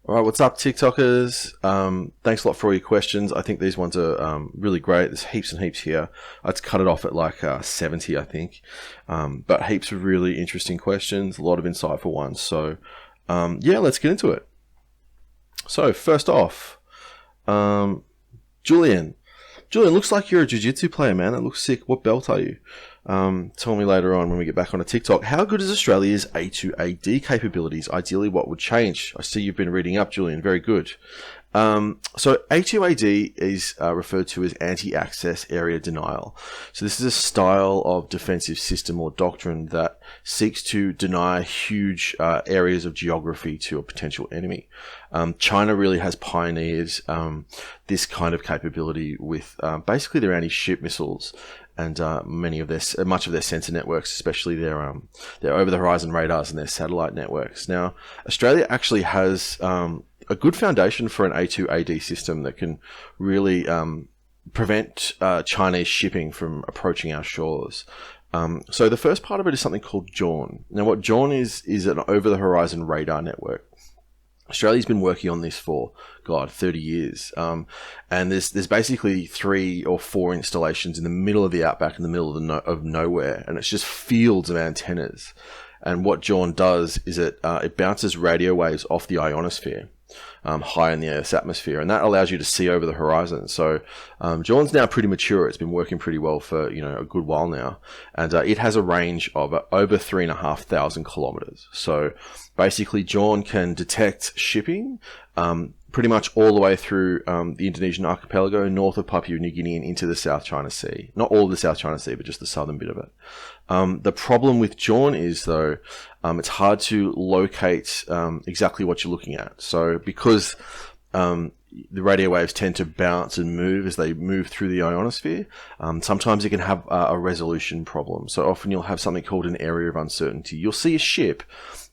All right, what's up, TikTokers? Thanks a lot for all your questions. I think these ones are really great. There's heaps and heaps here. I'd cut it off at like 70, I think. But heaps of really interesting questions, a lot of insightful ones. So, yeah, let's get into it. So, first off, Julian. Julian, looks like you're a jiu-jitsu player, man. That looks sick. What belt are you? Tell me later on when we get back on a TikTok. How good is Australia's A2AD capabilities? Ideally, what would change? I see you've been reading up, Julian. Very good. So A2AD is referred to as anti-access area denial. So this is a style of defensive system or doctrine that seeks to deny huge areas of geography to a potential enemy. China really has pioneered this kind of capability with basically their anti-ship missiles and much of their sensor networks, especially their over-the-horizon radars and their satellite networks. Now, Australia actually has a good foundation for an A2AD system that can really prevent Chinese shipping from approaching our shores. So the first part of it is something called JAWN. Now, what JAWN is an over-the-horizon radar network. Australia's been working on this for 30 years, and there's basically 3 or 4 installations in the middle of the outback, in the middle of nowhere, and it's just fields of antennas. And what JAWN does is it bounces radio waves off the ionosphere, high in the Earth's atmosphere, and that allows you to see over the horizon. So JAWN's now pretty mature. It's been working pretty well for a good while now, and it has a range of over 3,500 kilometers. So basically, JAWN can detect shipping pretty much all the way through the Indonesian archipelago, north of Papua New Guinea, and into the South China Sea. Not all of the South China Sea, but just the southern bit of it. The problem with JAWN is, though, it's hard to locate exactly what you're looking at. So because the radio waves tend to bounce and move as they move through the ionosphere, sometimes it can have a resolution problem. So often you'll have something called an area of uncertainty. You'll see a ship,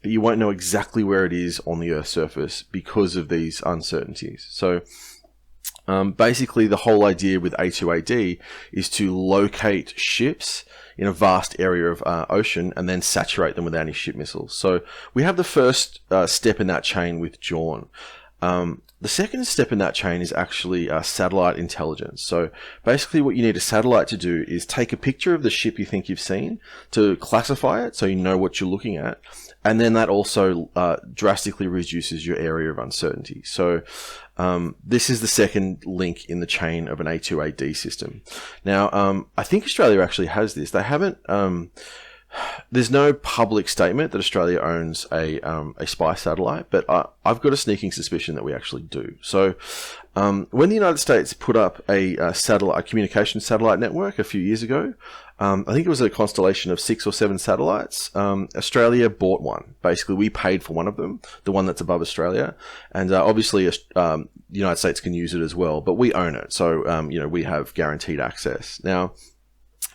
but you won't know exactly where it is on the Earth's surface because of these uncertainties. So basically, the whole idea with A2AD is to locate ships in a vast area of ocean and then saturate them with anti-ship missiles. So we have the first step in that chain with JAWN. The second step in that chain is actually satellite intelligence. So basically what you need a satellite to do is take a picture of the ship you think you've seen to classify it so you know what you're looking at. And then that also drastically reduces your area of uncertainty. So this is the second link in the chain of an A2AD system. Now, I think Australia actually has this. They haven't... there's no public statement that Australia owns a spy satellite, but I've got a sneaking suspicion that we actually do. So, when the United States put up a communication satellite network a few years ago, I think it was a constellation of 6 or 7 satellites. Australia bought one. Basically, we paid for one of them, the one that's above Australia, and obviously, the United States can use it as well, but we own it, so we have guaranteed access now.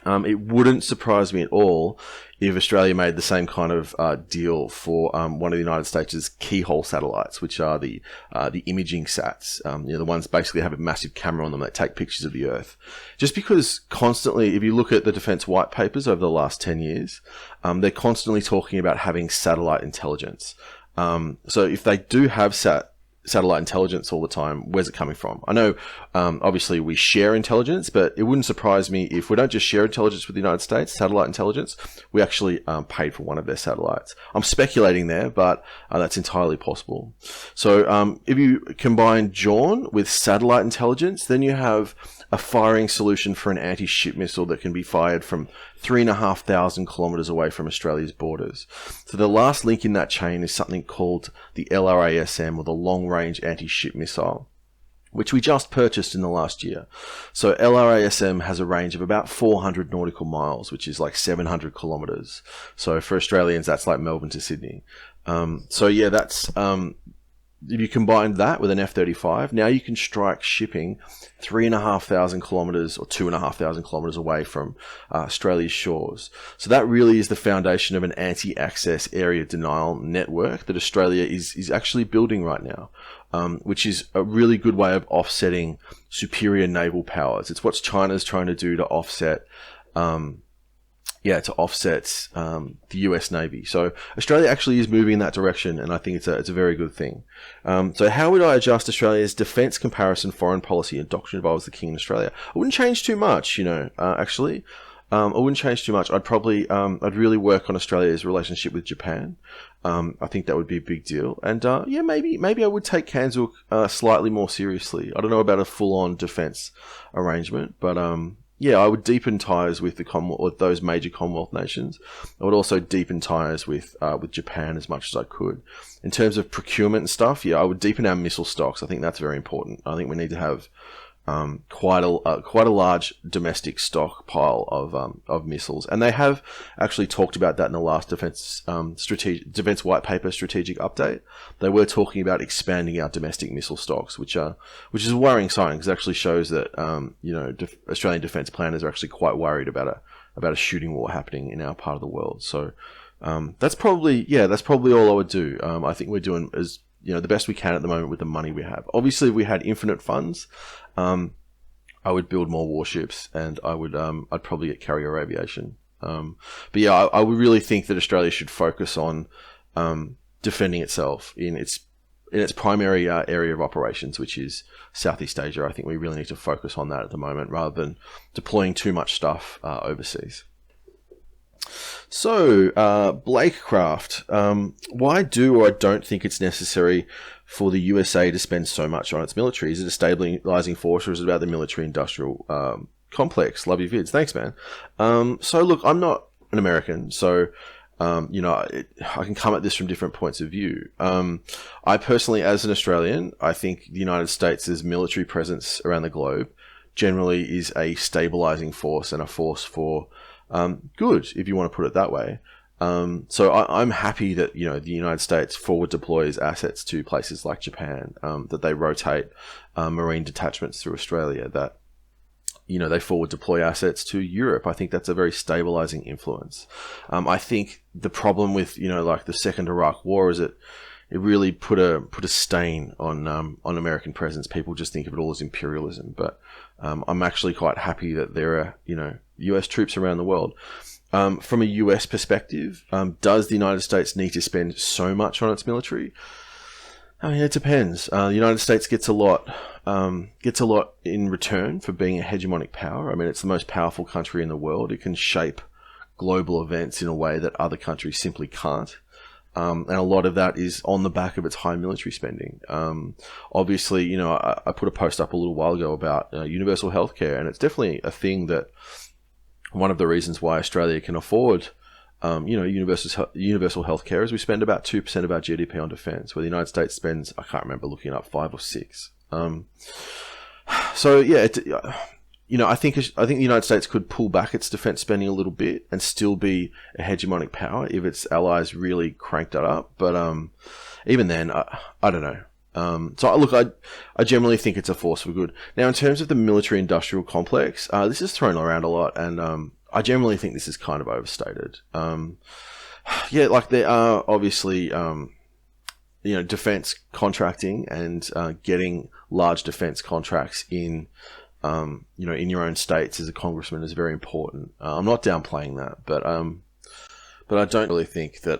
It wouldn't surprise me at all if Australia made the same kind of deal for one of the United States' keyhole satellites, which are the imaging sats. The ones basically have a massive camera on them that take pictures of the Earth. Just because constantly, if you look at the defense white papers over the last 10 years, they're constantly talking about having satellite intelligence. So if they do have satellite intelligence all the time, where's it coming from? I know, obviously we share intelligence, but it wouldn't surprise me if we don't just share intelligence with the United States, satellite intelligence, we actually paid for one of their satellites. I'm speculating there, but that's entirely possible. So if you combine JAWN with satellite intelligence, then you have a firing solution for an anti-ship missile that can be fired from 3,500 kilometers away from Australia's borders. So the last link in that chain is something called the LRASM, or the Long Range Anti-Ship Missile, which we just purchased in the last year. So LRASM has a range of about 400 nautical miles, which is like 700 kilometers. So for Australians, that's like Melbourne to Sydney. So yeah, that's... if you combine that with an F-35, now you can strike shipping 3,500 kilometers or 2,500 kilometers away from Australia's shores. So that really is the foundation of an anti-access area denial network that Australia is actually building right now, which is a really good way of offsetting superior naval powers. It's what China's trying to do to offset to offset the US Navy. So Australia actually is moving in that direction, and I think it's a very good thing. So how would I adjust Australia's defence comparison foreign policy and doctrine if I was the king in Australia? I wouldn't change too much, actually. I wouldn't change too much. I'd probably, I'd really work on Australia's relationship with Japan. I think that would be a big deal. And, maybe I would take Kanzuk, slightly more seriously. I don't know about a full-on defence arrangement, but, I would deepen ties with the Commonwealth, with those major Commonwealth nations. I would also deepen ties with Japan as much as I could. In terms of procurement and stuff, I would deepen our missile stocks. I think that's very important. I think we need to have quite a large domestic stockpile of missiles, and they have actually talked about that in the last defense white paper strategic update. They were talking about expanding our domestic missile stocks, which is a worrying sign, because it actually shows that Australian defense planners are actually quite worried about a shooting war happening in our part of the world. So that's probably all I would do. I think we're doing the best we can at the moment with the money we have. Obviously, if we had infinite funds, I would build more warships, and I'd probably get carrier aviation. I would really think that Australia should focus on defending itself in its primary area of operations, which is Southeast Asia. I think we really need to focus on that at the moment, rather than deploying too much stuff overseas. So, Blakecraft, why do or I don't think it's necessary for the USA to spend so much on its military? Is it a stabilizing force, or is it about the military-industrial complex? Love your vids. Thanks, man. So, look, I'm not an American, so, I can come at this from different points of view. I personally, as an Australian, I think the United States' military presence around the globe generally is a stabilizing force, and a force for good, if you want to put it that way. So I'm happy that, the United States forward deploys assets to places like Japan, that they rotate marine detachments through Australia, that, they forward deploy assets to Europe. I think that's a very stabilizing influence. I think the problem with, like the Second Iraq War is it really put a stain on American presence. People just think of it all as imperialism, but I'm actually quite happy that there are, US troops around the world. From a US perspective, does the United States need to spend so much on its military? I mean, it depends. The United States gets a lot in return for being a hegemonic power. I mean, it's the most powerful country in the world. It can shape global events in a way that other countries simply can't. And a lot of that is on the back of its high military spending. Obviously, I put a post up a little while ago about universal healthcare, and it's definitely a thing that one of the reasons why Australia can afford, universal healthcare is we spend about 2% of our GDP on defence, where the United States spends, I can't remember looking up, 5 or 6. I think the United States could pull back its defense spending a little bit and still be a hegemonic power if its allies really cranked that up. But even then, I don't know. I generally think it's a force for good. Now, in terms of the military-industrial complex, this is thrown around a lot, and I generally think this is kind of overstated. There are obviously, defense contracting and getting large defense contracts in your own states as a congressman is very important. I'm not downplaying that, but I don't really think that,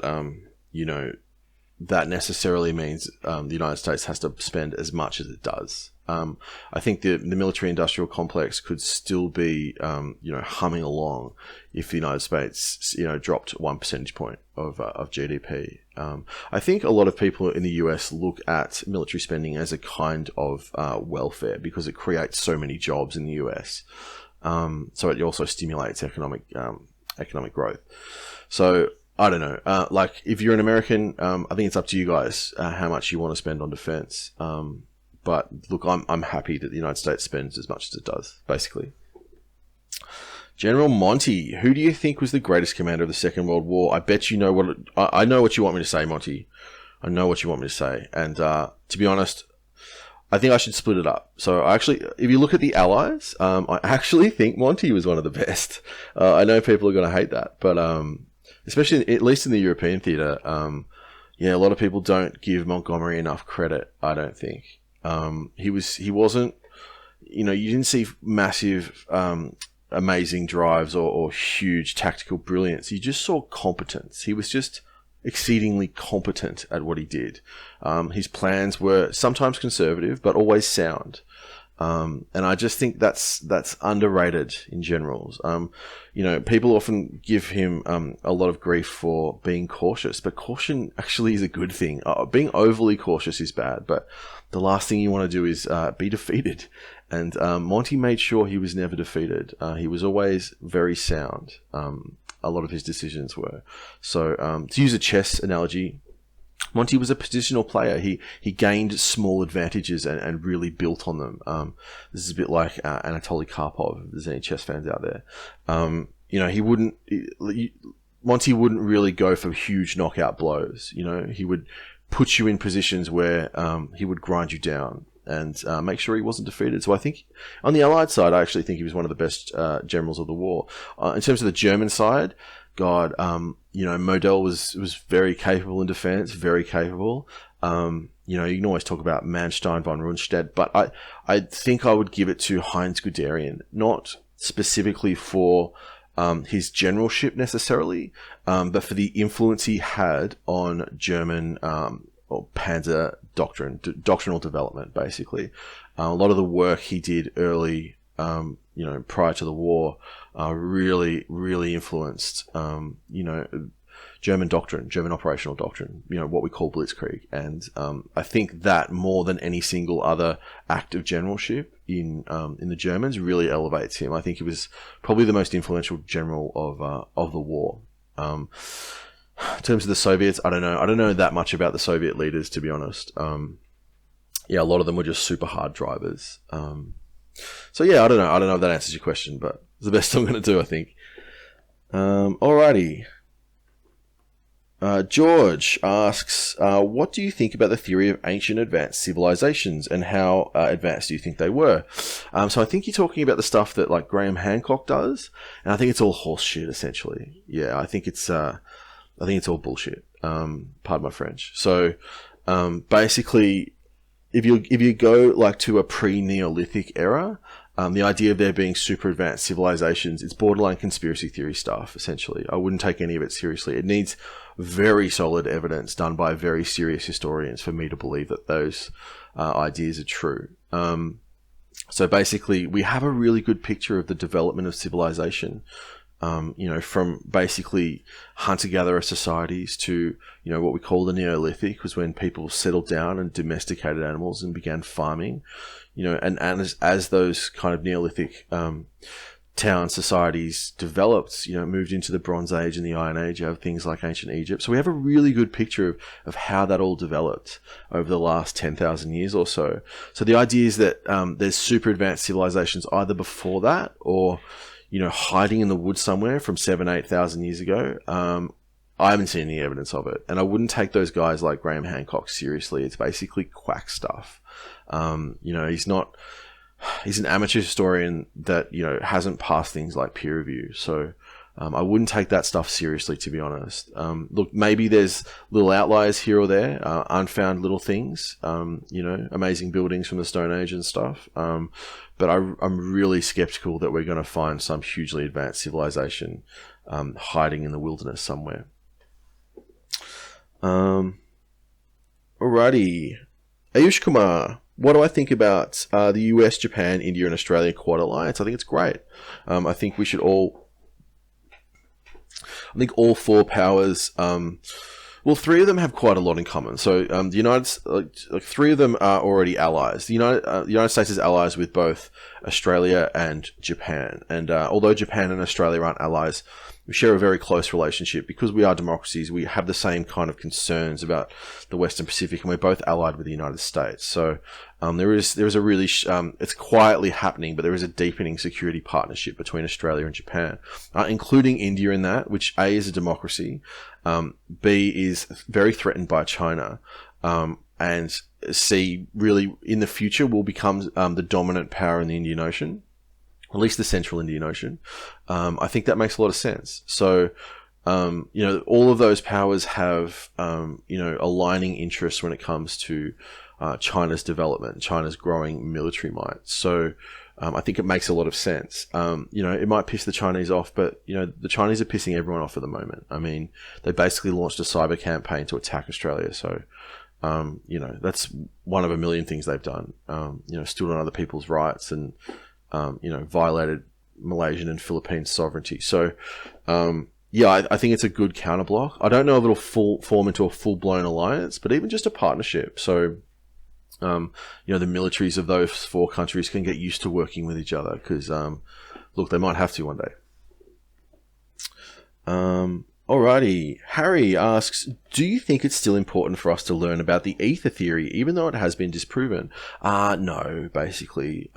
that necessarily means the United States has to spend as much as it does. I think the military-industrial complex could still be, humming along if the United States, dropped 1 percentage point of GDP. I think a lot of people in the US look at military spending as a kind of welfare, because it creates so many jobs in the US. So it also stimulates economic growth. So I don't know. If you're an American, I think it's up to you guys how much you want to spend on defense. But look, I'm happy that the United States spends as much as it does, basically. General Monty, who do you think was the greatest commander of the Second World War? I bet you know I know what you want me to say, Monty. I know what you want me to say. And to be honest, I think I should split it up. So if you look at the Allies, I actually think Monty was one of the best. I know people are going to hate that, but especially at least in the European theatre, a lot of people don't give Montgomery enough credit, I don't think. He wasn't, you didn't see massive amazing drives or huge tactical brilliance. You just saw competence. He was just exceedingly competent at what he did. His plans were sometimes conservative, but always sound. And I just think that's underrated in generals. People often give him a lot of grief for being cautious, but caution actually is a good thing. Being overly cautious is bad, but the last thing you want to do is be defeated. And Monty made sure he was never defeated. He was always very sound. A lot of his decisions were. So to use a chess analogy, Monty was a positional player. He gained small advantages and really built on them. This is a bit like Anatoly Karpov, if there's any chess fans out there. Monty wouldn't really go for huge knockout blows. He would put you in positions where he would grind you down and make sure he wasn't defeated. So I think on the Allied side, I actually think he was one of the best generals of the war. In terms of the German side, God, Model was very capable in defense, very capable. You can always talk about Manstein, von Rundstedt, but I think I would give it to Heinz Guderian, not specifically for his generalship necessarily, but for the influence he had on German or Panzer doctrinal development, basically. A lot of the work he did early, prior to the war, really, really influenced, German doctrine, German operational doctrine, what we call Blitzkrieg. And I think that more than any single other act of generalship in the Germans really elevates him. I think he was probably the most influential general of the war. In terms of the Soviets, I don't know. I don't know that much about the Soviet leaders, to be honest. A lot of them were just super hard drivers. So yeah, I don't know. I don't know if that answers your question, but it's the best I'm going to do, I think. Alrighty. George asks, what do you think about the theory of ancient advanced civilizations and how advanced do you think they were? So I think you're talking about the stuff that like Graham Hancock does, and I think it's all horse shit, essentially. Yeah, I think it's all bullshit. Pardon my French. So basically, if you go like to a pre-Neolithic era, the idea of there being super advanced civilizations, it's borderline conspiracy theory stuff, essentially. I wouldn't take any of it seriously. It needs very solid evidence done by very serious historians for me to believe that those ideas are true. So basically, we have a really good picture of the development of civilization, from basically hunter-gatherer societies to, what we call the Neolithic, was when people settled down and domesticated animals and began farming, and as those kind of Neolithic town societies developed, moved into the Bronze Age and the Iron Age, you have things like ancient Egypt. So we have a really good picture of how that all developed over the last 10,000 years or so. So the idea is that there's super advanced civilizations either before that or, hiding in the woods somewhere from 8,000 years ago. I haven't seen any evidence of it. And I wouldn't take those guys like Graham Hancock seriously. It's basically quack stuff. He's an amateur historian that, hasn't passed things like peer review. So I wouldn't take that stuff seriously, to be honest. Look, maybe there's little outliers here or there, unfound little things, amazing buildings from the Stone Age and stuff. But I'm really skeptical that we're going to find some hugely advanced civilization hiding in the wilderness somewhere. Alrighty. Ayush Kumar, what do I think about the US, Japan, India, and Australia Quad Alliance? I think it's great. I think all four powers, three of them have quite a lot in common. So the three of them are already allies. The United States is allies with both Australia and Japan. And although Japan and Australia aren't allies, we share a very close relationship. Because we are democracies, we have the same kind of concerns about the Western Pacific, and we're both allied with the United States. So there is a really, it's quietly happening, but there is a deepening security partnership between Australia and Japan, including India in that, which A, is a democracy, B, is very threatened by China, and C, really in the future will become the dominant power in the Indian Ocean, at least the central Indian Ocean. I think that makes a lot of sense. So All of those powers have, aligning interests when it comes to China's development, China's growing military might. So I think it makes a lot of sense. It might piss the Chinese off, but, the Chinese are pissing everyone off at the moment. I mean, they basically launched a cyber campaign to attack Australia. So, that's one of a million things they've done. Stood on other people's rights and, violated Malaysian and Philippine sovereignty. So, I think it's a good counterblock. I don't know if it'll form into a full-blown alliance, but even just a partnership. So, the militaries of those 4 countries can get used to working with each other because, they might have to one day. Alrighty. Harry asks, do you think it's still important for us to learn about the ether theory, even though it has been disproven? No, basically.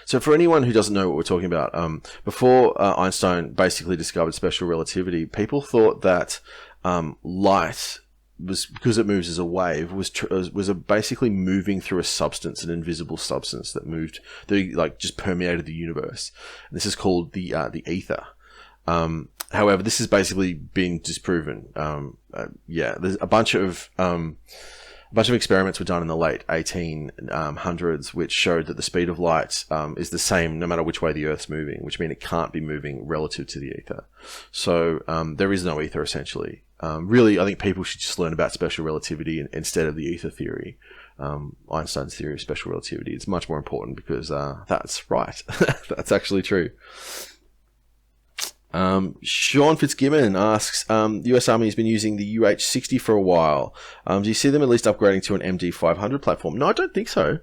So for anyone who doesn't know what we're talking about, before Einstein basically discovered special relativity, people thought that light was, because it moves as a wave, was basically moving through a substance, an invisible substance that just permeated the universe. And this is called the ether. However, this has basically been disproven. There's a bunch of experiments were done in the late 1800s, which showed that the speed of light is the same no matter which way the Earth's moving, which means it can't be moving relative to the ether. So there is no ether, essentially. Really, I think people should just learn about special relativity instead of the ether theory. Einstein's theory of special relativity. It's much more important because that's right. That's actually true. Sean Fitzgibbon asks, the US Army has been using the UH-60 for a while. Do you see them at least upgrading to an MD-500 platform? No, I don't think so.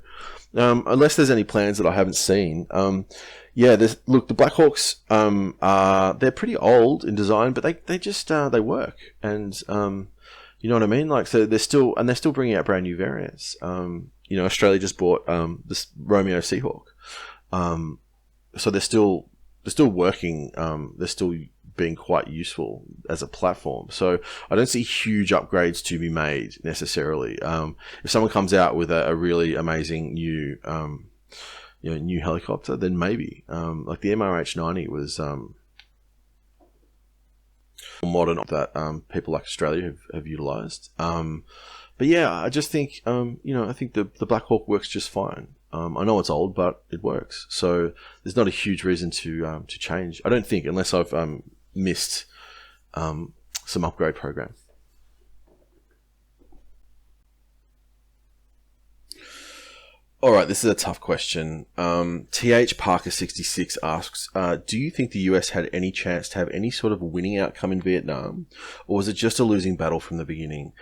Unless there's any plans that I haven't seen. The Black Hawks, they're pretty old in design, but they just, they work. And, you know what I mean? So they're still bringing out brand new variants. Australia just bought, this Romeo Seahawk. So they're still working. They're still being quite useful as a platform. So I don't see huge upgrades to be made necessarily. If someone comes out with a really amazing new, new helicopter, then maybe. Like the MRH-90 was modern that people like Australia have utilised. But yeah, I just think I think the Black Hawk works just fine. I know it's old, but it works. So there's not a huge reason to change. I don't think, unless I've missed some upgrade program. All right, this is a tough question. TH Parker 66 asks, do you think the US had any chance to have any sort of winning outcome in Vietnam, or was it just a losing battle from the beginning?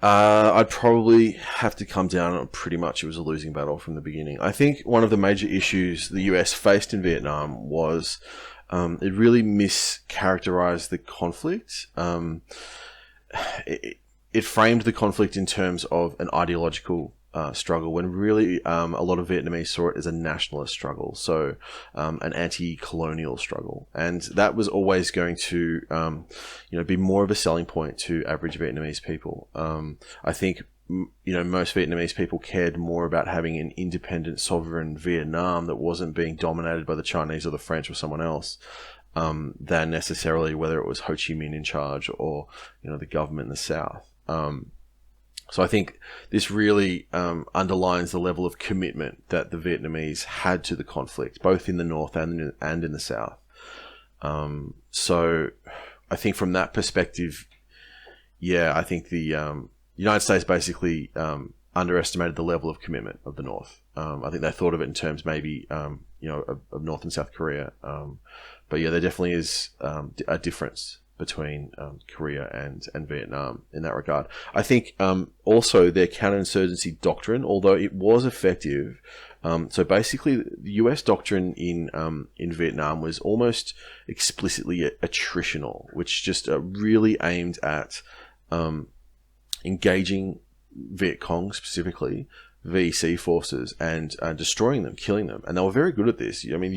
I'd probably have to come down on pretty much it was a losing battle from the beginning. I think one of the major issues the US faced in Vietnam was it really mischaracterized the conflict. It framed the conflict in terms of an ideological struggle, when really a lot of Vietnamese saw it as a nationalist struggle, so an anti-colonial struggle, and that was always going to be more of a selling point to average Vietnamese people. I think most Vietnamese people cared more about having an independent, sovereign Vietnam that wasn't being dominated by the Chinese or the French or someone else, than necessarily whether it was Ho Chi Minh in charge or the government in the South. So I think this really underlines the level of commitment that the Vietnamese had to the conflict, both in the North and in the South. So I think from that perspective, I think the United States basically underestimated the level of commitment of the North. I think they thought of it in terms maybe of North and South Korea. But yeah, there definitely is a difference between Korea and Vietnam in that regard. I think also their counterinsurgency doctrine, although it was effective, so basically the US doctrine in Vietnam was almost explicitly attritional, which just really aimed at engaging Viet Cong specifically, VEC forces, and destroying them, killing them. And they were very good at this. I mean,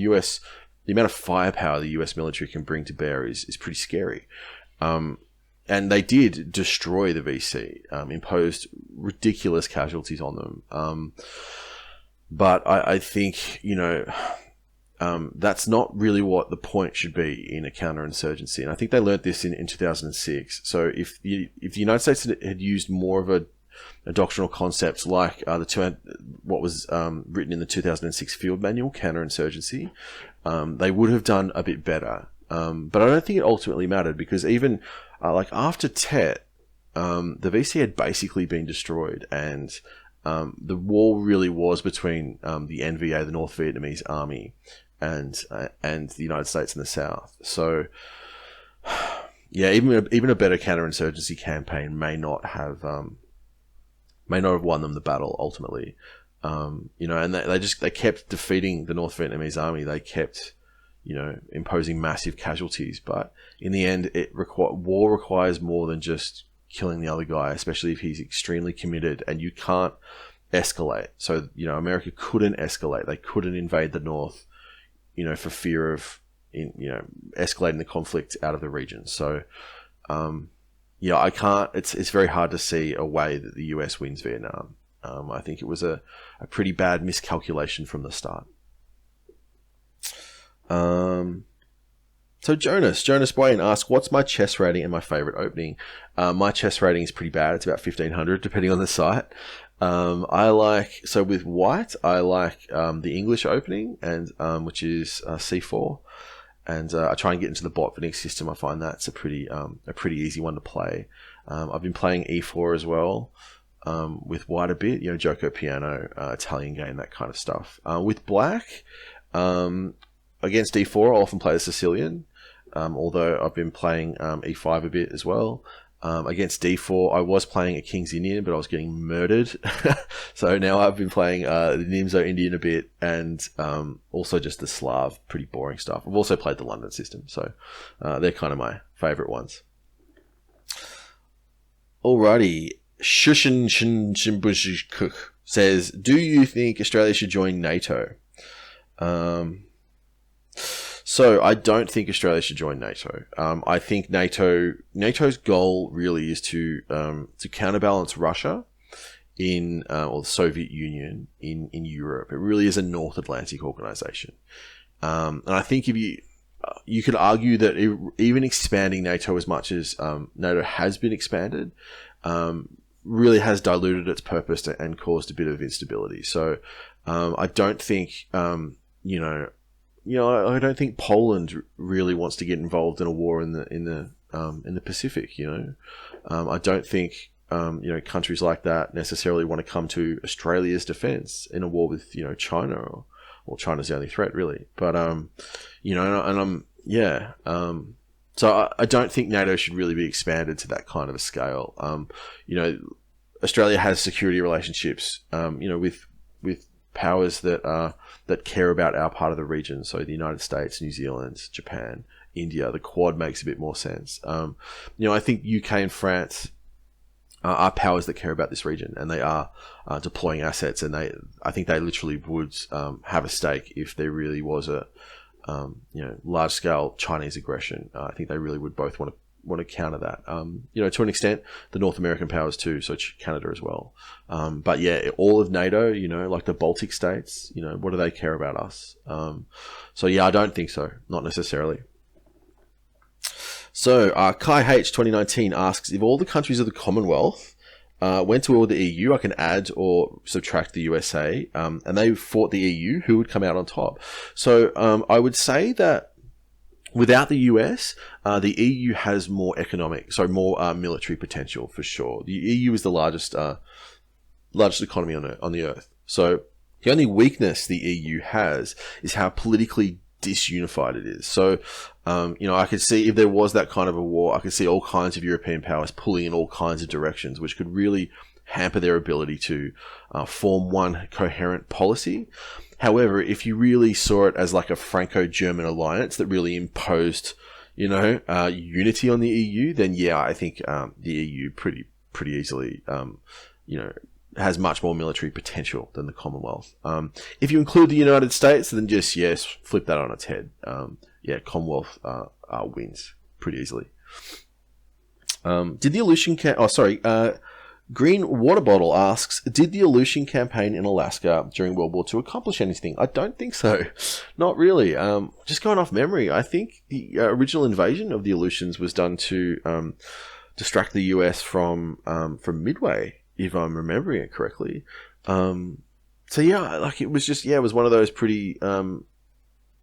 the amount of firepower the US military can bring to bear is pretty scary. And they did destroy the VC, imposed ridiculous casualties on them. But I think, that's not really what the point should be in a counterinsurgency. And I think they learnt this in 2006. So if the United States had used more of a doctrinal concept like what was written in the 2006 Field Manual, counterinsurgency, they would have done a bit better. But I don't think it ultimately mattered, because even like after Tet, the VC had basically been destroyed, and the war really was between the NVA, the North Vietnamese Army, and the United States in the South. So yeah, even a better counterinsurgency campaign may not have won them the battle ultimately. And they kept defeating the North Vietnamese Army. They kept imposing massive casualties, but in the end, war requires more than just killing the other guy, especially if he's extremely committed, and you can't escalate. So America couldn't escalate. They couldn't invade the North, for fear of escalating the conflict out of the region. So I can't. It's very hard to see a way that the US wins Vietnam. I think it was a pretty bad miscalculation from the start. So Jonas Wayne asks, what's my chess rating and my favorite opening? My chess rating is pretty bad. It's about 1500, depending on the site. With white, I like the English opening, and which is c4, and I try and get into the Botvinnik system. I find that's a pretty easy one to play. I've been playing e4 as well, with white a bit, Gioco piano, Italian game, that kind of stuff. With black, against e4, I'll often play the Sicilian, although I've been playing e5 a bit as well. Against d4, I was playing a King's Indian, but I was getting murdered. So now I've been playing the Nimzo Indian a bit, and also just the Slav, pretty boring stuff. I've also played the London system, so they're kind of my favourite ones. Alrighty, Shushin Shimbushikuk says, do you think Australia should join NATO? So I don't think Australia should join NATO. I think NATO's goal really is to counterbalance Russia or the Soviet Union in Europe. It really is a North Atlantic organization. And I think if you could argue that even expanding NATO as much as NATO has been expanded, really has diluted its purpose and caused a bit of instability. So I don't think I don't think Poland really wants to get involved in a war in the Pacific. I don't think countries like that necessarily want to come to Australia's defense in a war with China, or China's the only threat really. But so I don't think NATO should really be expanded to that kind of a scale. Australia has security relationships, with powers that care about our part of the region. So the United States, New Zealand, Japan, India. The Quad makes a bit more sense. I think UK and France are powers that care about this region, and they are deploying assets. And I think they literally would have a stake if there really was a large scale Chinese aggression. I think they really would both want to counter that. To an extent, the North American powers too, so Canada as well. But yeah, all of NATO, like the Baltic states, what do they care about us? So yeah, I don't think so. Not necessarily. So Kai H 2019 asks, if all the countries of the Commonwealth went toward the EU, I can add or subtract the USA, and they fought the EU, who would come out on top? So I would say that without the US, the EU has more military potential for sure. The EU is the largest economy on the earth. So the only weakness the EU has is how politically disunified it is. So, I could see if there was that kind of a war, I could see all kinds of European powers pulling in all kinds of directions, which could really hamper their ability to form one coherent policy. However, if you really saw it as like a Franco-German alliance that really imposed, unity on the EU, then yeah, I think the EU pretty easily, has much more military potential than the Commonwealth. If you include the United States, then just flip that on its head. Commonwealth wins pretty easily. Did the Aleutian Green Water Bottle asks, did the Aleutian campaign in Alaska during World War II accomplish anything? I don't think so. Not really. Just going off memory, I think the original invasion of the Aleutians was done to distract the US from Midway, if I'm remembering it correctly. So yeah, like it was just, it was one of those pretty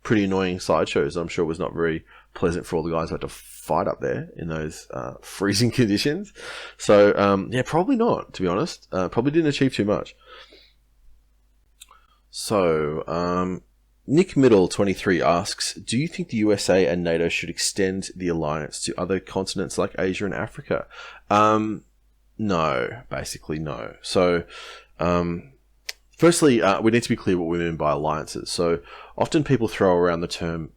annoying sideshows. I'm sure it was not very pleasant for all the guys who had to fight up there in those freezing conditions. So probably not, to be honest. Probably didn't achieve too much. So Nick Middle 23 asks, do you think the USA and NATO should extend the alliance to other continents like Asia and Africa? No, basically no. So firstly, we need to be clear what we mean by alliances. So often people throw around the term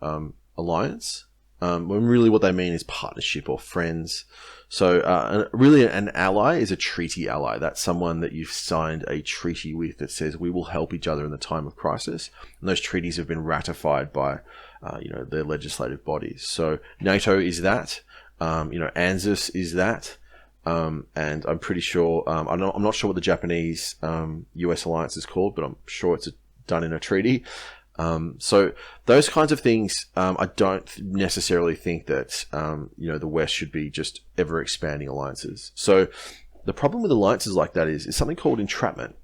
alliance, when really what they mean is partnership or friends. So really an ally is a treaty ally. That's someone that you've signed a treaty with that says we will help each other in the time of crisis. And those treaties have been ratified by their legislative bodies. So NATO is that. ANZUS is that. And I'm pretty sure, I'm not sure what the Japanese US alliance is called, but I'm sure it's done in a treaty. So those kinds of things, I don't necessarily think that, the West should be just ever expanding alliances. So the problem with alliances like that is something called entrapment.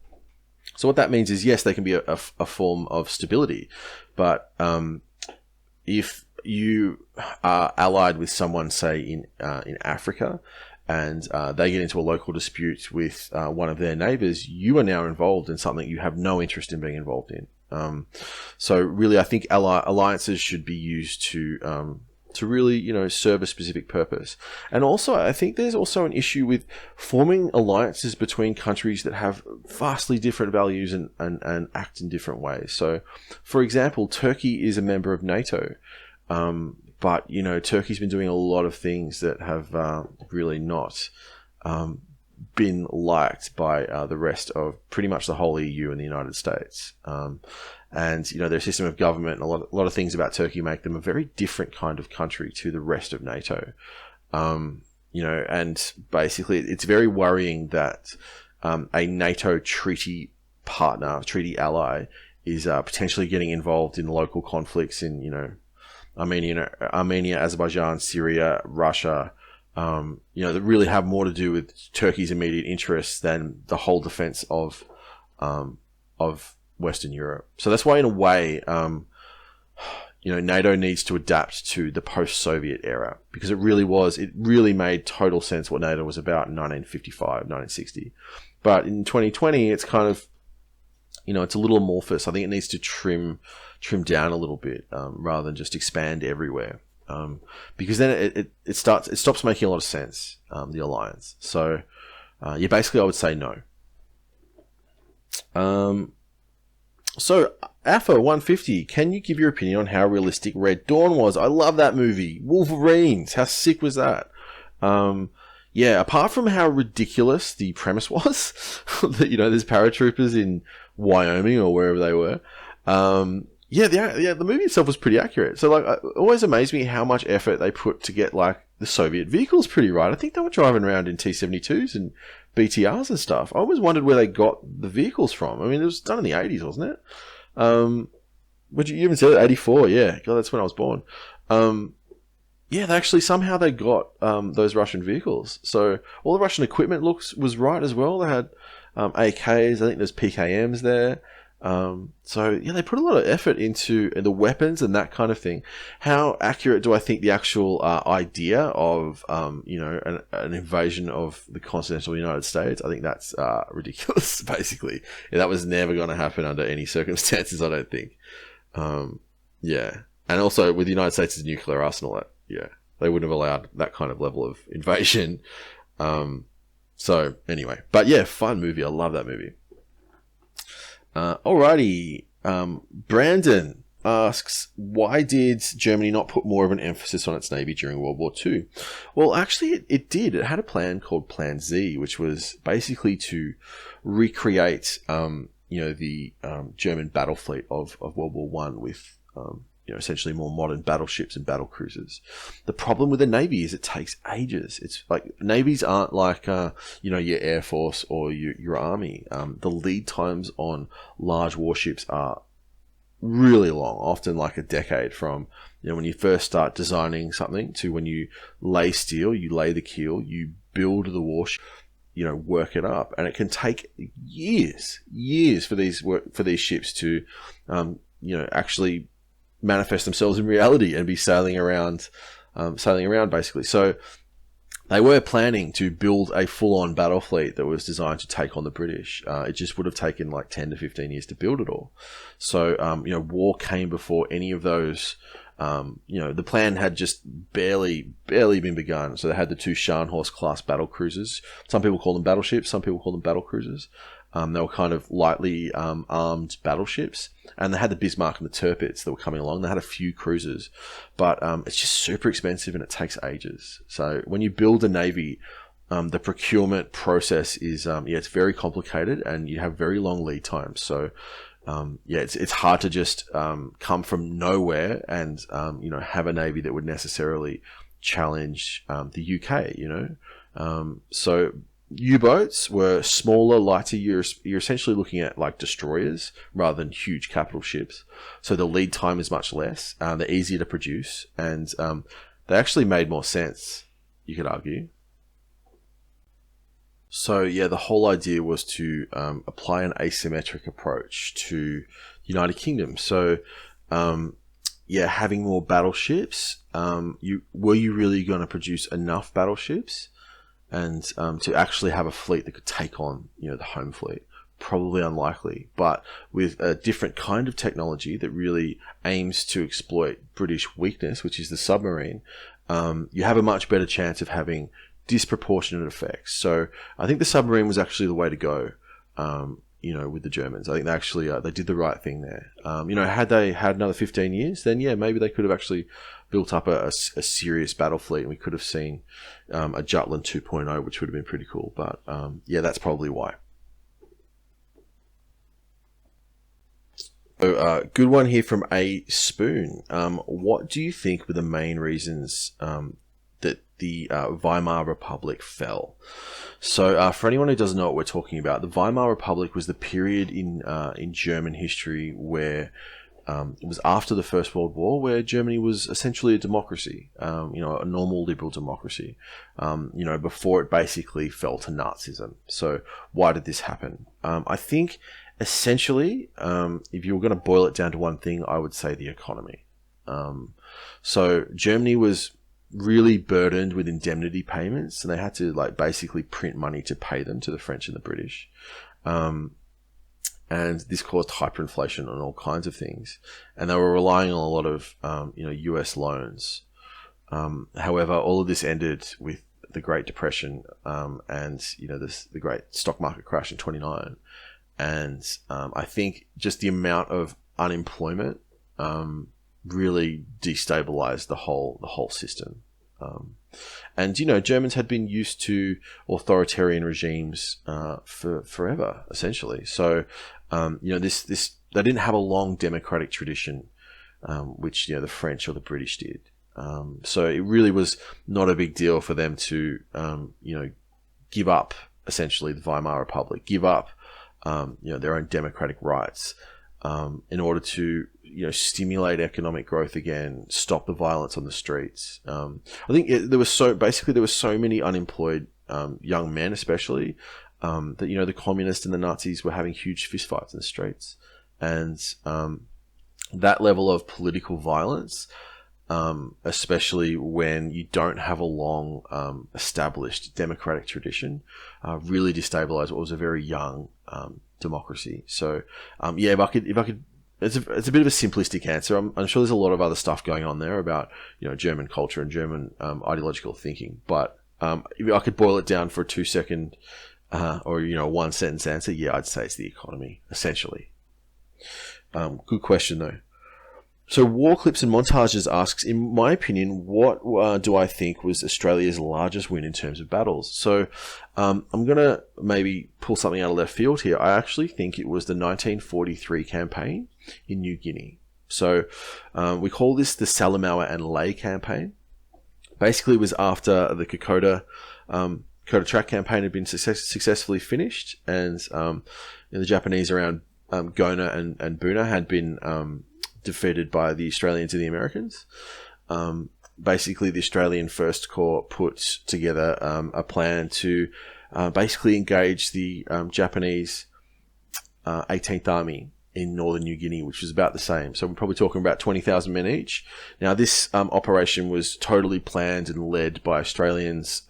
So what that means is, yes, they can be a form of stability, but if you are allied with someone, say in Africa, and they get into a local dispute with one of their neighbors, you are now involved in something you have no interest in being involved in. So really, I think alliances should be used to really, serve a specific purpose. And also, I think there's also an issue with forming alliances between countries that have vastly different values and act in different ways. So, for example, Turkey is a member of NATO. But, Turkey's been doing a lot of things that have really not been liked by the rest of pretty much the whole EU and the United States. And, their system of government and a lot of things about Turkey make them a very different kind of country to the rest of NATO. And basically it's very worrying that a NATO treaty partner, treaty ally is potentially getting involved in local conflicts in, Armenia, Azerbaijan, Syria, Russia, that really have more to do with Turkey's immediate interests than the whole defense of Western Europe. So that's why, in a way, NATO needs to adapt to the post-Soviet era, because it really made total sense what NATO was about in 1955, 1960. But in 2020, it's kind of, it's a little amorphous. I think it needs to trim down a little bit rather than just expand everywhere, because then it stops making a lot of sense, the alliance. So basically I would say no. So Alpha 150, can you give your opinion on how realistic Red Dawn was? I love that movie. Wolverines, how sick was that? Apart from how ridiculous the premise was, that there's paratroopers in Wyoming or wherever they were. The movie itself was pretty accurate. So it always amazed me how much effort they put to get the Soviet vehicles pretty right. I think they were driving around in T-72s and BTRs and stuff. I always wondered where they got the vehicles from. I mean, it was done in the 80s, wasn't it? Would you even say 84? Yeah, God, that's when I was born. They actually somehow they got those Russian vehicles. So all the Russian equipment was right as well. They had AKs. I think there's PKMs there. They put a lot of effort into the weapons and that kind of thing. How accurate do I think the actual idea of an invasion of the continental United States? I think that's ridiculous. Basically, that was never going to happen under any circumstances. I don't think. And also with the United States' nuclear arsenal, they wouldn't have allowed that kind of level of invasion. So anyway, but fun movie. I love that movie. Alrighty. Brandon asks, why did Germany not put more of an emphasis on its navy during World War II? Well, actually, it did. It had a plan called Plan Z, which was basically to recreate, the German battle fleet of World War I with, essentially more modern battleships and battle cruisers. The problem with the Navy is it takes ages. It's like navies aren't like your Air Force or your Army. The lead times on large warships are really long, often like a decade from when you first start designing something to when you lay steel, you lay the keel, you build the warship, work it up, and it can take years for these ships to actually manifest themselves in reality and be sailing around basically. So they were planning to build a full-on battle fleet that was designed to take on the British. It just would have taken like 10 to 15 years to build it all. So, war came before any of those. The plan had just barely been begun. So they had the 2 Scharnhorst class battle cruisers. Some people call them battleships. Some people call them battle cruisers. They were kind of lightly armed battleships, and they had the Bismarck and the Tirpitz that were coming along. They had a few cruisers, but it's just super expensive and it takes ages. So when you build a navy, the procurement process is it's very complicated, and you have very long lead times. So it's hard to just come from nowhere and have a navy that would necessarily challenge the UK. So U-boats were smaller, lighter. You're essentially looking at like destroyers rather than huge capital ships. So the lead time is much less. They're easier to produce, and they actually made more sense, you could argue. So the whole idea was to apply an asymmetric approach to the United Kingdom. So having more battleships, were you really going to produce enough battleships and to actually have a fleet that could take on the home fleet? Probably unlikely. But with a different kind of technology that really aims to exploit British weakness, which is the submarine, you have a much better chance of having disproportionate effects. So I think the submarine was actually the way to go, with the Germans. I think they actually they did the right thing there. Had they had another 15 years, then maybe they could have actually built up a serious battle fleet, and we could have seen a Jutland 2.0, which would have been pretty cool. But that's probably why. So, good one here from A Spoon. What do you think were the main reasons that the Weimar Republic fell? So, for anyone who doesn't know what we're talking about, the Weimar Republic was the period in German history where it was after the First World War, where Germany was essentially a democracy, a normal liberal democracy, before it basically fell to Nazism. So why did this happen? I think essentially, if you were going to boil it down to one thing, I would say the economy. So Germany was really burdened with indemnity payments, and they had to basically print money to pay them to the French and the British. And this caused hyperinflation on all kinds of things. And they were relying on a lot of, US loans. However, all of this ended with the Great Depression, and, the great stock market crash in 29. And I think just the amount of unemployment really destabilized the whole system. And Germans had been used to authoritarian regimes for forever, essentially. So this they didn't have a long democratic tradition, which the French or the British did. So it really was not a big deal for them to give up essentially the Weimar Republic, give up their own democratic rights in order to stimulate economic growth again, stop the violence on the streets. I think there was so many unemployed young men, especially that the communists and the Nazis were having huge fistfights in the streets, and that level of political violence, especially when you don't have a long established democratic tradition, really destabilized what was a very young democracy. So if I could. It's a bit of a simplistic answer. I'm sure there's a lot of other stuff going on there about German culture and German ideological thinking. But if I could boil it down for a 2-second or 1-sentence answer, I'd say it's the economy essentially. Good question though. So War Clips and Montages asks, in my opinion, what do I think was Australia's largest win in terms of battles? So I'm going to maybe pull something out of left field here. I actually think it was the 1943 campaign in New Guinea. So we call this the Salamaua and Lae campaign. Basically, it was after the Kokoda Track campaign had been successfully finished, and the Japanese around Gona and Buna had been defeated by the Australians and the Americans. Basically, the Australian First Corps put together a plan to basically engage the Japanese 18th Army in northern New Guinea, which was about the same. So we're probably talking about 20,000 men each. Now, this operation was totally planned and led by Australians.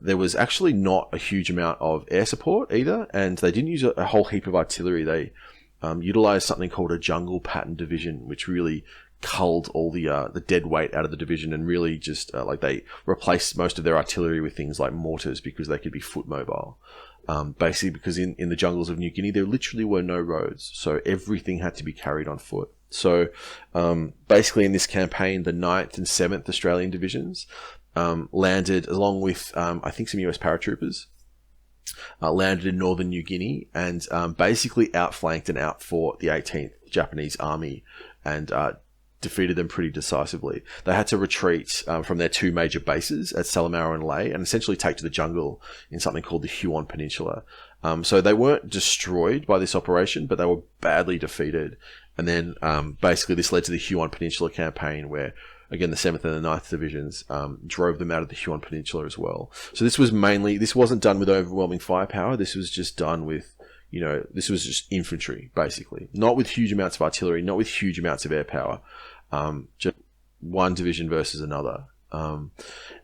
There was actually not a huge amount of air support either, and they didn't use a whole heap of artillery. They utilized something called a jungle pattern division, which really culled all the dead weight out of the division, and really just they replaced most of their artillery with things like mortars because they could be foot mobile. Basically because in the jungles of New Guinea there literally were no roads, so everything had to be carried on foot. So basically in this campaign, the 9th and 7th Australian divisions landed along with I think some US paratroopers, landed in northern New Guinea and basically outflanked and outfought the 18th Japanese Army and defeated them pretty decisively. They had to retreat from their two major bases at Salamaua and Lae and essentially take to the jungle in something called the Huon Peninsula. So they weren't destroyed by this operation, but they were badly defeated. And then basically this led to the Huon Peninsula campaign where, again, the 7th and the 9th divisions drove them out of the Huon Peninsula as well. So this wasn't done with overwhelming firepower. This was just done with, this was just infantry, basically. Not with huge amounts of artillery, not with huge amounts of air power. Just one division versus another. And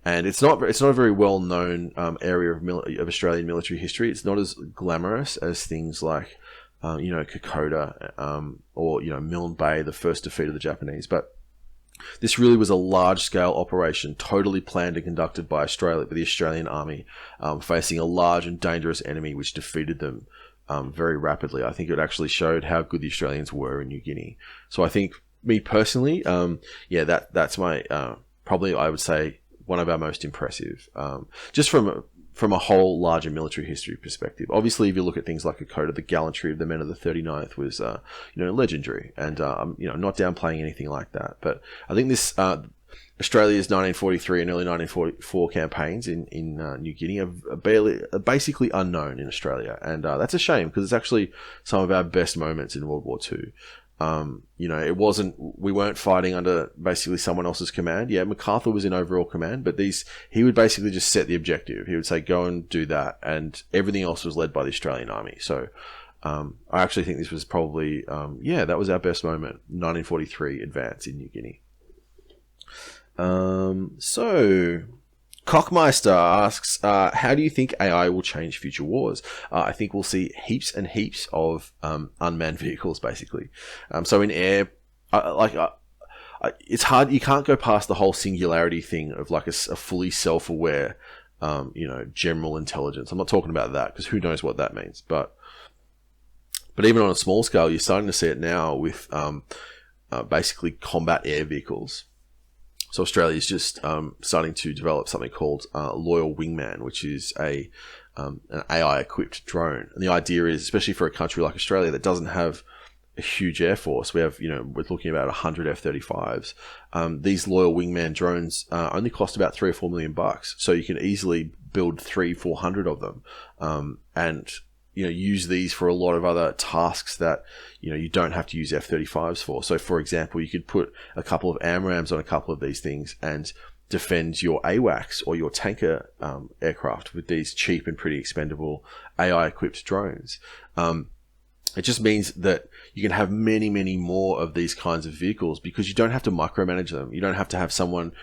it's not a very well known area of Australian military history. It's not as glamorous as things like Kokoda or Milne Bay, the first defeat of the Japanese. But this really was a large-scale operation, totally planned and conducted by the Australian Army, facing a large and dangerous enemy which defeated them very rapidly. I think it actually showed how good the Australians were in New Guinea. So I think, me personally, that's my probably, I would say, one of our most impressive, just from a whole larger military history perspective. Obviously, if you look at things like Kokoda, the gallantry of the men of the 39th was legendary, and not downplaying anything like that. But I think this Australia's 1943 and early 1944 campaigns in New Guinea are basically unknown in Australia, and that's a shame because it's actually some of our best moments in World War II. We weren't fighting under basically someone else's command. Yeah, MacArthur was in overall command, but he would basically just set the objective. He would say, go and do that. And everything else was led by the Australian Army. So, I actually think this was probably, that was our best moment. 1943 advance in New Guinea. Cockmeister asks, how do you think AI will change future wars? I think we'll see heaps and heaps of unmanned vehicles, basically. So in air, it's hard. You can't go past the whole singularity thing of like a fully self-aware, general intelligence. I'm not talking about that because who knows what that means. But even on a small scale, you're starting to see it now with basically combat air vehicles. So Australia is just starting to develop something called Loyal Wingman, which is an AI-equipped drone. And the idea is, especially for a country like Australia that doesn't have a huge air force, we're looking about 100 F-35s. These Loyal Wingman drones only cost about $3 or $4 million, so you can easily build 300-400 of them, and use these for a lot of other tasks that, you don't have to use F-35s for. So, for example, you could put a couple of AMRAAMs on a couple of these things and defend your AWACS or your tanker aircraft with these cheap and pretty expendable AI-equipped drones. It just means that you can have many, many more of these kinds of vehicles because you don't have to micromanage them. You don't have to have someone,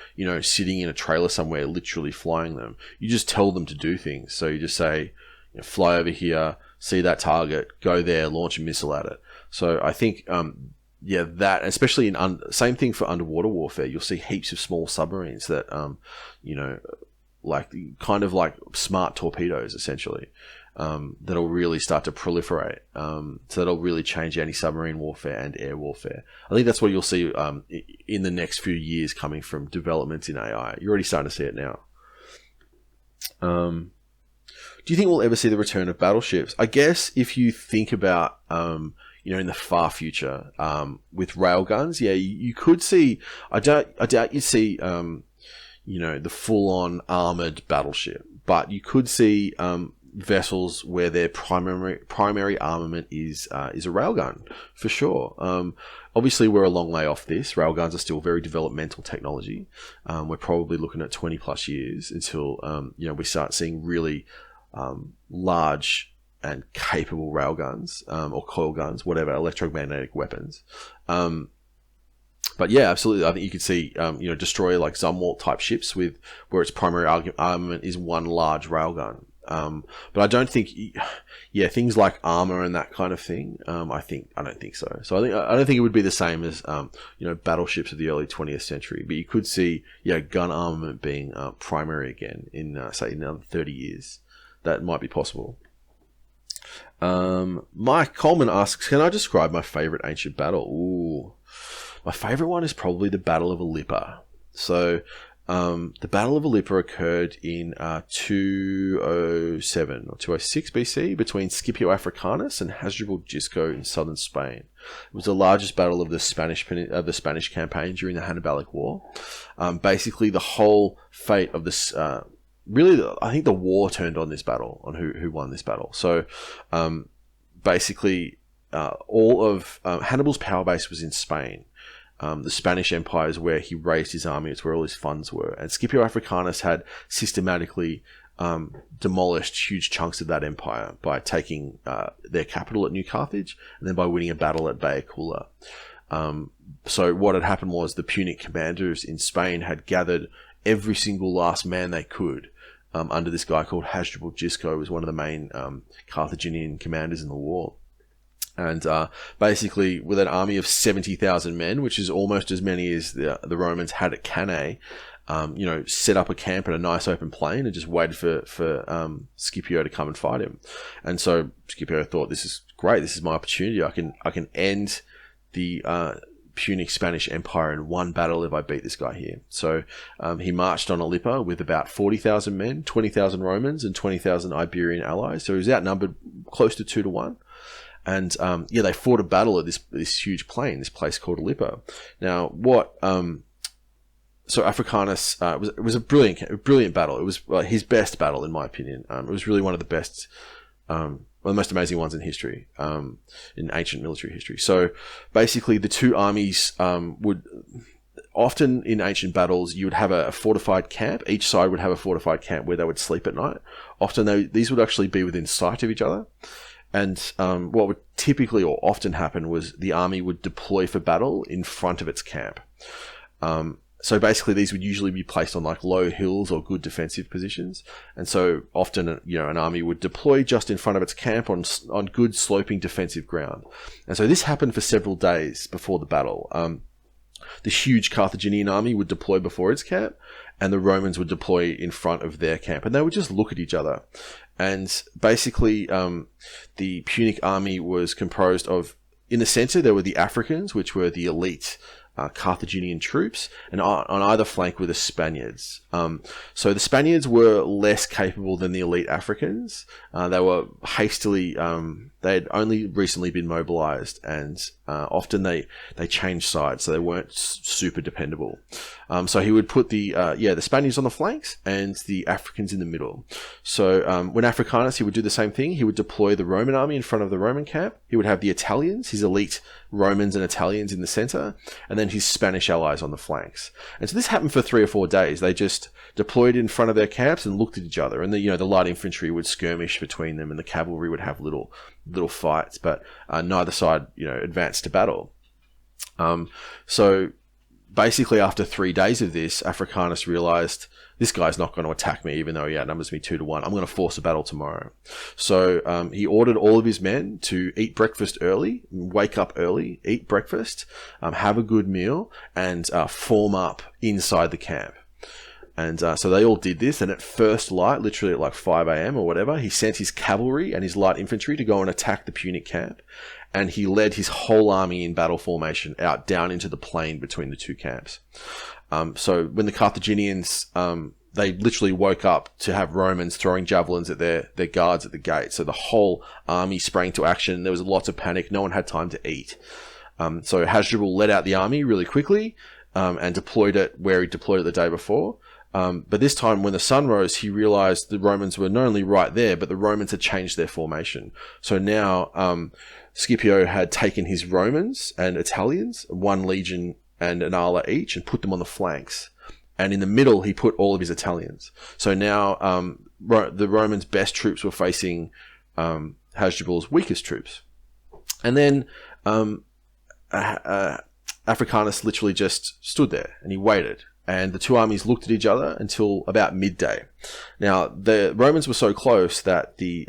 sitting in a trailer somewhere literally flying them. You just tell them to do things. So you just say, fly over here, see that target, go there, launch a missile at it. So I think, that, especially same thing for underwater warfare, you'll see heaps of small submarines that, kind of like smart torpedoes, essentially, that'll really start to proliferate. So that'll really change anti-submarine warfare and air warfare. I think that's what you'll see in the next few years coming from developments in AI. You're already starting to see it now. Do you think we'll ever see the return of battleships? I guess if you think about, in the far future, with railguns, yeah, you could see. I doubt you'd see, the full-on armored battleship, but you could see vessels where their primary armament is a railgun, for sure. Obviously, we're a long way off this. Railguns are still very developmental technology. We're probably looking at 20 plus years until we start seeing really large and capable railguns, or coil guns, whatever, electromagnetic weapons. But yeah, absolutely. I think you could see, destroyer like Zumwalt type ships where its primary armament is one large railgun. But I don't think, things like armor and that kind of thing. I don't think so. So I don't think it would be the same as, battleships of the early 20th century. But you could see, gun armament being primary again in, say, another 30 years. That might be possible. Mike Coleman asks, can I describe my favorite ancient battle? Ooh, my favorite one is probably the Battle of Ilipa. So, the Battle of Ilipa occurred in 207 or 206 BC between Scipio Africanus and Hasdrubal Gisco in southern Spain. It was the largest battle of the Spanish campaign during the Hannibalic War. Basically, the whole fate of this. Really, I think the war turned on this battle, on who won this battle. So, basically, all of Hannibal's power base was in Spain. The Spanish Empire is where he raised his army. It's where all his funds were. And Scipio Africanus had systematically demolished huge chunks of that empire by taking their capital at New Carthage and then by winning a battle at Baecula. So what had happened was the Punic commanders in Spain had gathered every single last man they could under this guy called Hasdrubal Gisco, who was one of the main Carthaginian commanders in the war. And basically, with an army of 70,000 men, which is almost as many as the Romans had at Cannae, set up a camp in a nice open plain and just waited for Scipio to come and fight him. And so Scipio thought, this is great. This is my opportunity. I can end the Punic Spanish Empire in one battle if I beat this guy here. So he marched on Ilipa with about 40,000 men, 20,000 Romans, and 20,000 Iberian allies. So he was outnumbered close to 2-1. And they fought a battle at this huge plain, this place called Ilipa. Now, so Africanus, it was a brilliant battle. It was his best battle, in my opinion. It was really one of the best, one of the most amazing ones in history, in ancient military history. So basically, the two armies would often in ancient battles you would have a fortified camp. Each side would have a fortified camp where they would sleep at night. Often these would actually be within sight of each other. And what would typically or often happen was the army would deploy for battle in front of its camp. So basically, these would usually be placed on like low hills or good defensive positions. And so often, an army would deploy just in front of its camp on good sloping defensive ground. And so this happened for several days before the battle. The huge Carthaginian army would deploy before its camp, and the Romans would deploy in front of their camp, and they would just look at each other. And basically, the Punic army was composed of, in the center, there were the Africans, which were the elite Carthaginian troops, and on either flank were the Spaniards. So the Spaniards were less capable than the elite Africans. They were hastily, they had only recently been mobilized, and often they changed sides, so they weren't super dependable. So he would put the Spaniards on the flanks and the Africans in the middle. So when Africanus, he would do the same thing. He would deploy the Roman army in front of the Roman camp. He would have the Italians, his elite Romans and Italians in the center, and then his Spanish allies on the flanks. And so this happened for 3 or 4 days. They just deployed in front of their camps and looked at each other. And the light infantry would skirmish between them, and the cavalry would have little fights, but neither side advanced to battle. So basically, after 3 days of this, Africanus realized, this guy's not going to attack me, even though he outnumbers me 2-1. I'm going to force a battle tomorrow. So he ordered all of his men to eat breakfast early, wake up early, eat breakfast, have a good meal, and form up inside the camp. And so they all did this, and at first light, literally at like 5 a.m. or whatever, he sent his cavalry and his light infantry to go and attack the Punic camp. And he led his whole army in battle formation out down into the plain between the two camps. So when the Carthaginians they literally woke up to have Romans throwing javelins at their guards at the gate. So the whole army sprang to action. There was lots of panic. No one had time to eat. So Hasdrubal led out the army really quickly and deployed it where he deployed it the day before. But this time, when the sun rose, he realized the Romans were not only right there, but the Romans had changed their formation. So now Scipio had taken his Romans and Italians, one legion and an ala each, and put them on the flanks. And in the middle, he put all of his Italians. So now the Romans' best troops were facing Hasdrubal's weakest troops. And then Africanus literally just stood there and he waited. And the two armies looked at each other until about midday. Now, the Romans were so close that the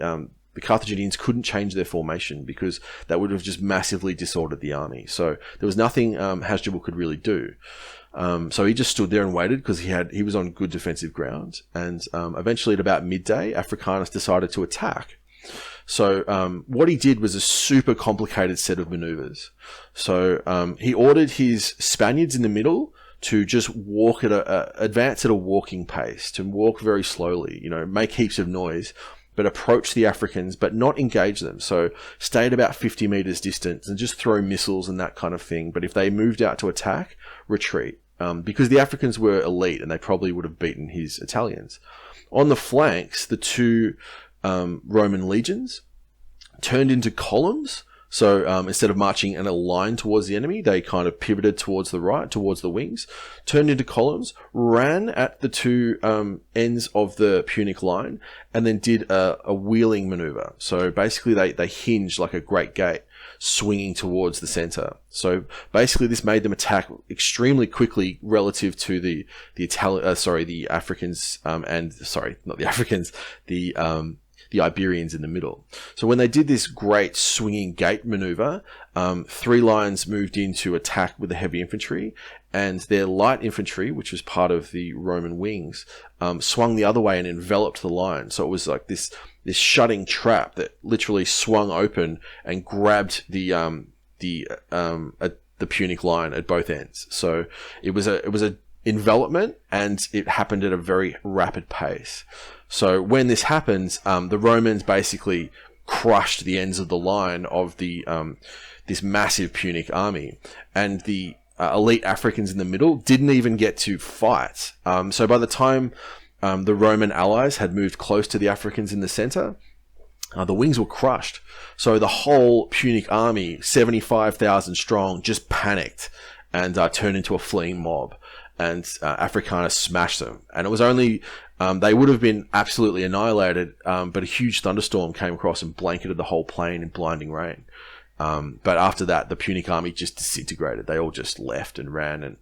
Carthaginians couldn't change their formation because that would have just massively disordered the army. So there was nothing Hasdrubal could really do. So he just stood there and waited because he was on good defensive ground. And eventually at about midday, Africanus decided to attack. So what he did was a super complicated set of maneuvers. So he ordered his Spaniards in the middle to just walk advance at a walking pace, to walk very slowly, make heaps of noise, but approach the Africans, but not engage them. So stay at about 50 meters distance and just throw missiles and that kind of thing. But if they moved out to attack, retreat, because the Africans were elite and they probably would have beaten his Italians. On the flanks, the two Roman legions turned into columns. So instead of marching in a line towards the enemy, they kind of pivoted towards the right, towards the wings, turned into columns, ran at the two ends of the Punic line, and then did a wheeling maneuver. So basically they hinged like a great gate, swinging towards the center. So basically this made them attack extremely quickly relative to the Africans, the Iberians in the middle. So when they did this great swinging gate maneuver, three lines moved in to attack with the heavy infantry, and their light infantry, which was part of the Roman wings, swung the other way and enveloped the line. So it was like this shutting trap that literally swung open and grabbed the Punic line at both ends. So it was a envelopment, and it happened at a very rapid pace. So when this happens, the Romans basically crushed the ends of the line of the this massive Punic army, and the elite Africans in the middle didn't even get to fight. So by the time the Roman allies had moved close to the Africans in the center, the wings were crushed. So the whole Punic army, 75,000 strong, just panicked and turned into a fleeing mob. And Africanus smashed them. And it was only, they would have been absolutely annihilated, but a huge thunderstorm came across and blanketed the whole plain in blinding rain. But after that, the Punic army just disintegrated. They all just left and ran. And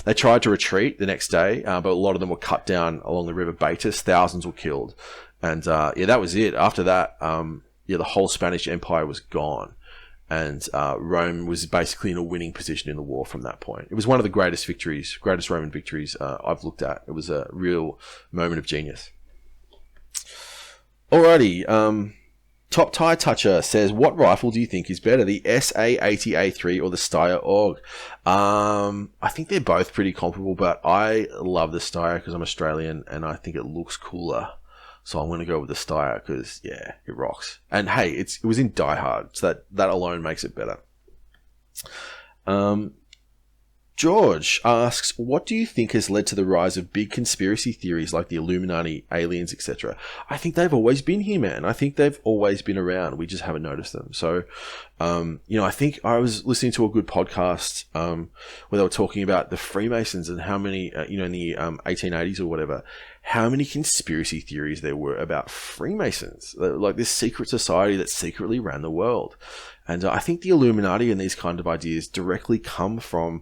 they tried to retreat the next day, but a lot of them were cut down along the river Baetis. Thousands were killed. And that was it. After that, the whole Spanish Empire was gone. And Rome was basically in a winning position in the war from that point. It was one of the greatest Roman victories I've looked at. It was a real moment of genius. Alrighty, Top Tie Toucher says, what rifle do you think is better, the SA-80A3 or the Steyr AUG? I think they're both pretty comparable, but I love the Steyr because I'm Australian and I think it looks cooler. So I'm going to go with the Steyr because, yeah, it rocks. And hey, it was in Die Hard, so that alone makes it better. George asks, what do you think has led to the rise of big conspiracy theories like the Illuminati, aliens, etc.? I think they've always been here, man. I think they've always been around. We just haven't noticed them. So, I think I was listening to a good podcast where they were talking about the Freemasons and how many, in the 1880s or whatever, how many conspiracy theories there were about Freemasons, like this secret society that secretly ran the world. And I think the Illuminati and these kind of ideas directly come from,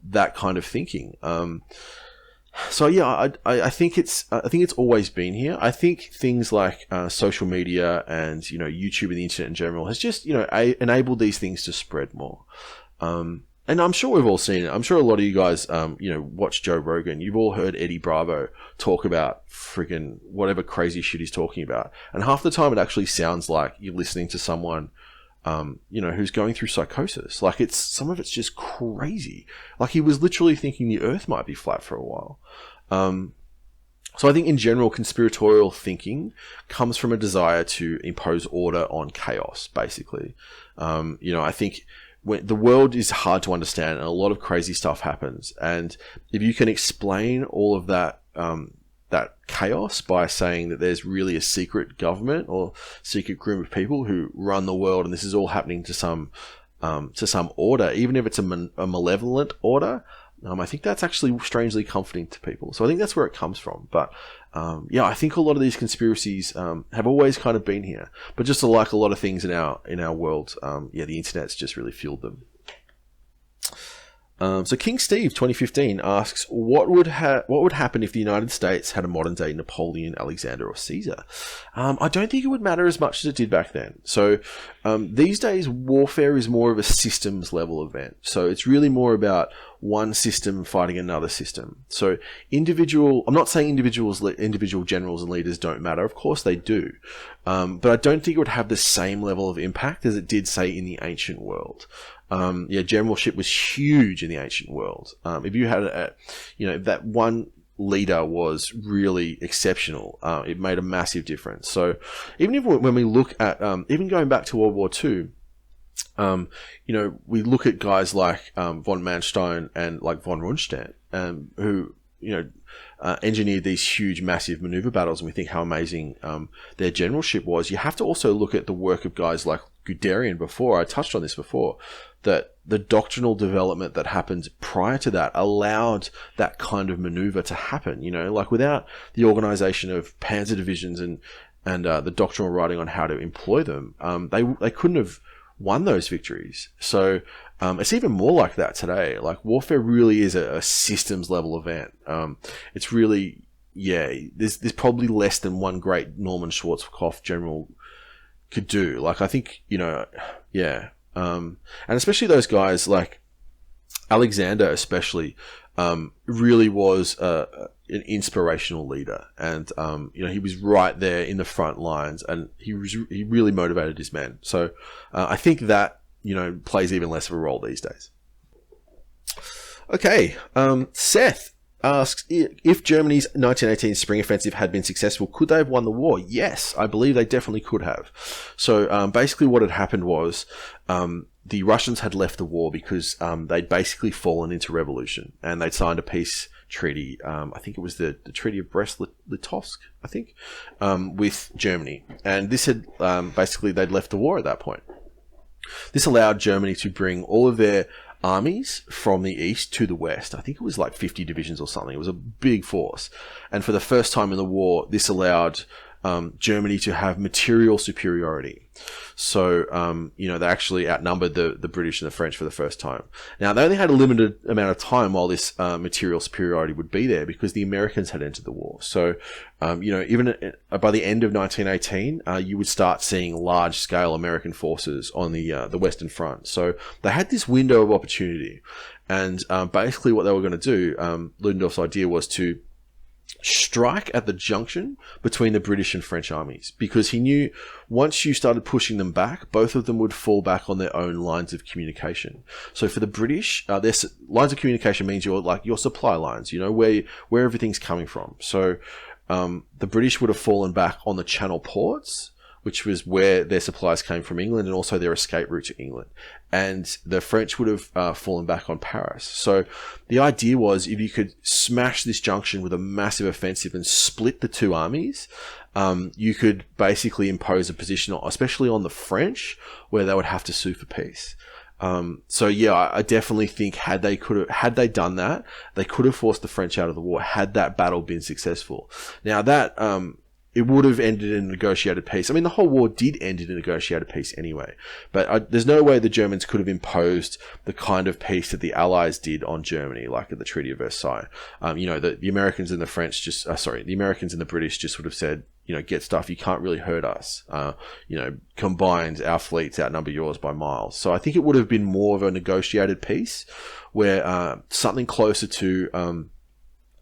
that kind of thinking. So yeah, I think it's always been here. I think things like social media and YouTube and the internet in general has just enabled these things to spread more. And I'm sure we've all seen it. I'm sure a lot of you guys, watch Joe Rogan. You've all heard Eddie Bravo talk about freaking whatever crazy shit he's talking about. And half the time it actually sounds like you're listening to someone, who's going through psychosis. Like some of it's just crazy. Like he was literally thinking the earth might be flat for a while. So I think in general, conspiratorial thinking comes from a desire to impose order on chaos, basically. I think when the world is hard to understand and a lot of crazy stuff happens, and if you can explain all of that that chaos by saying that there's really a secret government or secret group of people who run the world, and this is all happening to some order, even if it's a malevolent order, I think that's actually strangely comforting to people. So I think that's where it comes from. But I think a lot of these conspiracies have always kind of been here. But just like a lot of things in our world, the internet's just really fueled them. So King Steve 2015 asks, what would happen if the United States had a modern day Napoleon, Alexander, or Caesar? I don't think it would matter as much as it did back then. So these days, warfare is more of a systems level event. So it's really more about one system fighting another system. So I'm not saying individual generals and leaders don't matter. Of course they do. But I don't think it would have the same level of impact as it did, say, in the ancient world. Generalship was huge in the ancient world. If you had that one leader was really exceptional, it made a massive difference. So even when we look at, even going back to World War II, we look at guys like von Manstein and like von Rundstedt, who engineered these huge, massive maneuver battles, and we think how amazing their generalship was. You have to also look at the work of guys like Guderian before. I touched on this before, that the doctrinal development that happened prior to that allowed that kind of maneuver to happen. Like without the organization of panzer divisions and the doctrinal writing on how to employ them, they couldn't have won those victories. So it's even more like that today. Like warfare really is a systems level event. It's really, there's probably less than one great Norman Schwarzkopf general could do. Like I think, and especially those guys like Alexander, especially, really was an inspirational leader, and he was right there in the front lines, and he really motivated his men. So I think that plays even less of a role these days. Okay, Seth asks, if Germany's 1918 spring offensive had been successful, could they have won the war? Yes, I believe they definitely could have. So basically what had happened was the Russians had left the war because they'd basically fallen into revolution, and they'd signed a peace treaty, I think it was the Treaty of Brest-Litovsk, I think, with Germany. And this had basically, they'd left the war at that point. This allowed Germany to bring all of their armies from the east to the west. I think it was like 50 divisions or something. It was a big force. And for the first time in the war, this allowed Germany to have material superiority. So, they actually outnumbered the British and the French for the first time. Now, they only had a limited amount of time while this material superiority would be there, because the Americans had entered the war. So, even by the end of 1918, you would start seeing large-scale American forces on the Western Front. So they had this window of opportunity. And basically what they were going to do, Ludendorff's idea was to strike at the junction between the British and French armies, because he knew once you started pushing them back, both of them would fall back on their own lines of communication. So for the British, their lines of communication means your supply lines, where everything's coming from. So the British would have fallen back on the Channel ports, which was where their supplies came from England, and also their escape route to England. And the French would have fallen back on Paris. So the idea was, if you could smash this junction with a massive offensive and split the two armies, you could basically impose a position, especially on the French, where they would have to sue for peace. I definitely think had they done that, they could have forced the French out of the war had that battle been successful. Now that, it would have ended in a negotiated peace. I mean, the whole war did end in a negotiated peace anyway, but there's no way the Germans could have imposed the kind of peace that the Allies did on Germany, like at the Treaty of Versailles. The Americans and the French the Americans and the British just would have said, get stuff, you can't really hurt us. Combined, our fleets outnumber yours by miles. So I think it would have been more of a negotiated peace, where something closer to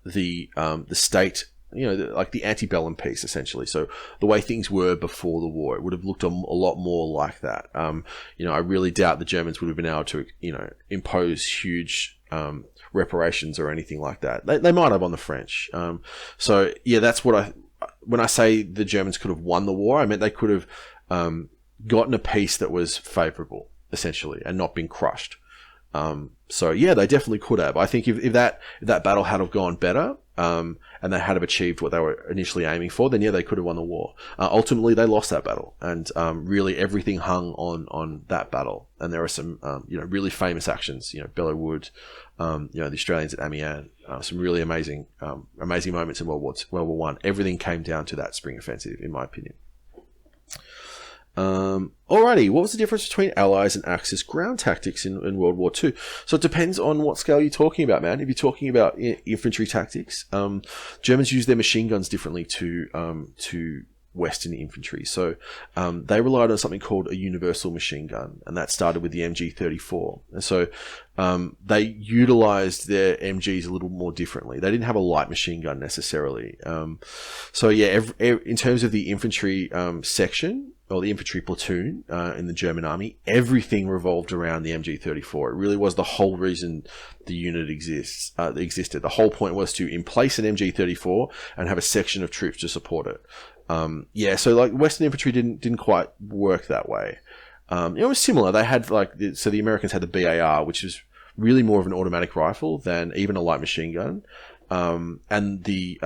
the state, like the antebellum peace, essentially. So the way things were before the war, it would have looked a lot more like that. I really doubt the Germans would have been able to, impose huge reparations or anything like that. They might have on the French. So yeah, that's what when I say the Germans could have won the war, I meant they could have gotten a peace that was favourable, essentially, and not been crushed. So yeah, they definitely could have. I think if that battle had have gone better, and they had have achieved what they were initially aiming for, then yeah, they could have won the war. Ultimately, they lost that battle, and really everything hung on that battle. And there are some really famous actions. Belleau Wood, the Australians at Amiens, some really amazing moments in World War One. Everything came down to that spring offensive, in my opinion. Alrighty, what was the difference between Allies and Axis ground tactics in World War II? So it depends on what scale you're talking about, man. If you're talking about infantry tactics, Germans use their machine guns differently to Western infantry. So they relied on something called a universal machine gun, and that started with the MG-34. And so they utilized their MGs a little more differently. They didn't have a light machine gun necessarily. So yeah, in terms of the infantry section, or the infantry platoon in the German army, everything revolved around the MG-34. It really was the whole reason the unit existed. The whole point was to emplace an MG-34 and have a section of troops to support it. So like Western infantry didn't quite work that way. It was similar. They had the Americans had the BAR, which is really more of an automatic rifle than even a light machine gun, and the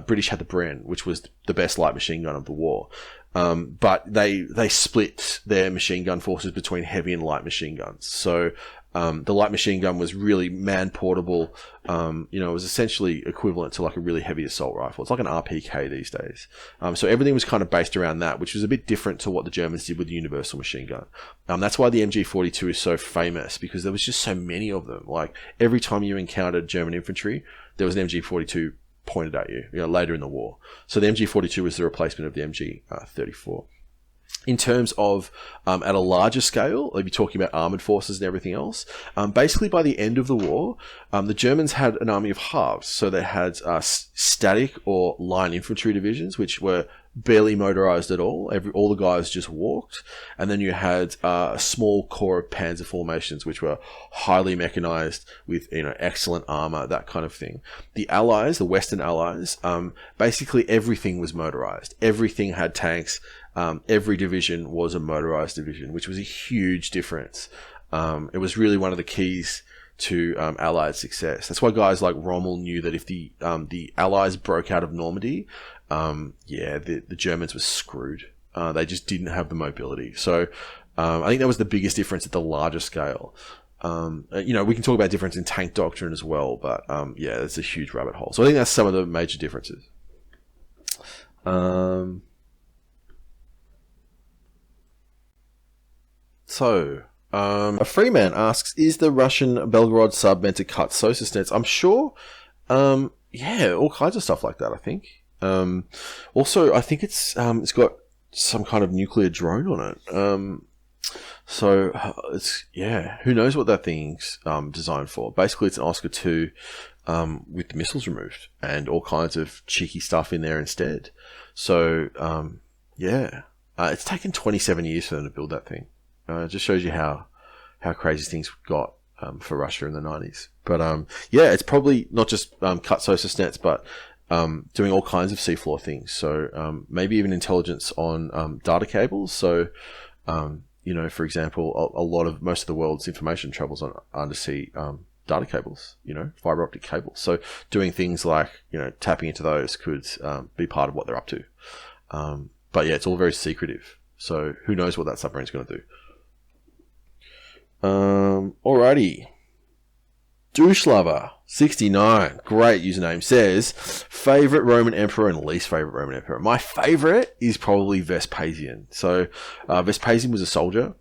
British had the Bren, which was the best light machine gun of the war. But they split their machine gun forces between heavy and light machine guns. So the light machine gun was really man-portable. It was essentially equivalent to like a really heavy assault rifle. It's like an RPK these days. So everything was kind of based around that, which was a bit different to what the Germans did with the universal machine gun. That's why the MG-42 is so famous, because there was just so many of them. Like every time you encountered German infantry, there was an MG-42 pointed at you, later in the war. So the MG-42 was the replacement of the MG-34. In terms of at a larger scale, if you're talking about armoured forces and everything else, basically by the end of the war, the Germans had an army of halves. So they had static or line infantry divisions, which were barely motorised at all. All the guys just walked. And then you had a small core of panzer formations, which were highly mechanised with excellent armour, that kind of thing. The Allies, the Western Allies, basically everything was motorised. Everything had tanks. Every division was a motorised division, which was a huge difference. It was really one of the keys to Allied success. That's why guys like Rommel knew that if the Allies broke out of Normandy, the Germans were screwed. They just didn't have the mobility. So I think that was the biggest difference at the larger scale. We can talk about difference in tank doctrine as well, but it's a huge rabbit hole. So I think that's some of the major differences. A free man asks, is the Russian Belgorod sub meant to cut SOSA nets? I'm sure, all kinds of stuff like that, I think. Also, I think it's got some kind of nuclear drone on it. Who knows what that thing's designed for. Basically, it's an Oscar II with the missiles removed and all kinds of cheeky stuff in there instead. So, it's taken 27 years for them to build that thing. It just shows you how crazy things got for Russia in the 90s. But it's probably not just cut SOSA nets, but doing all kinds of seafloor things. So maybe even intelligence on data cables. So for example, most of the world's information travels on undersea data cables. Fiber optic cables. So doing things like tapping into those could be part of what they're up to. But it's all very secretive. So who knows what that submarine's going to do. Alrighty. Douchelover69, great username, says, favorite Roman emperor and least favorite Roman emperor. My favorite is probably Vespasian. So, Vespasian was a soldier.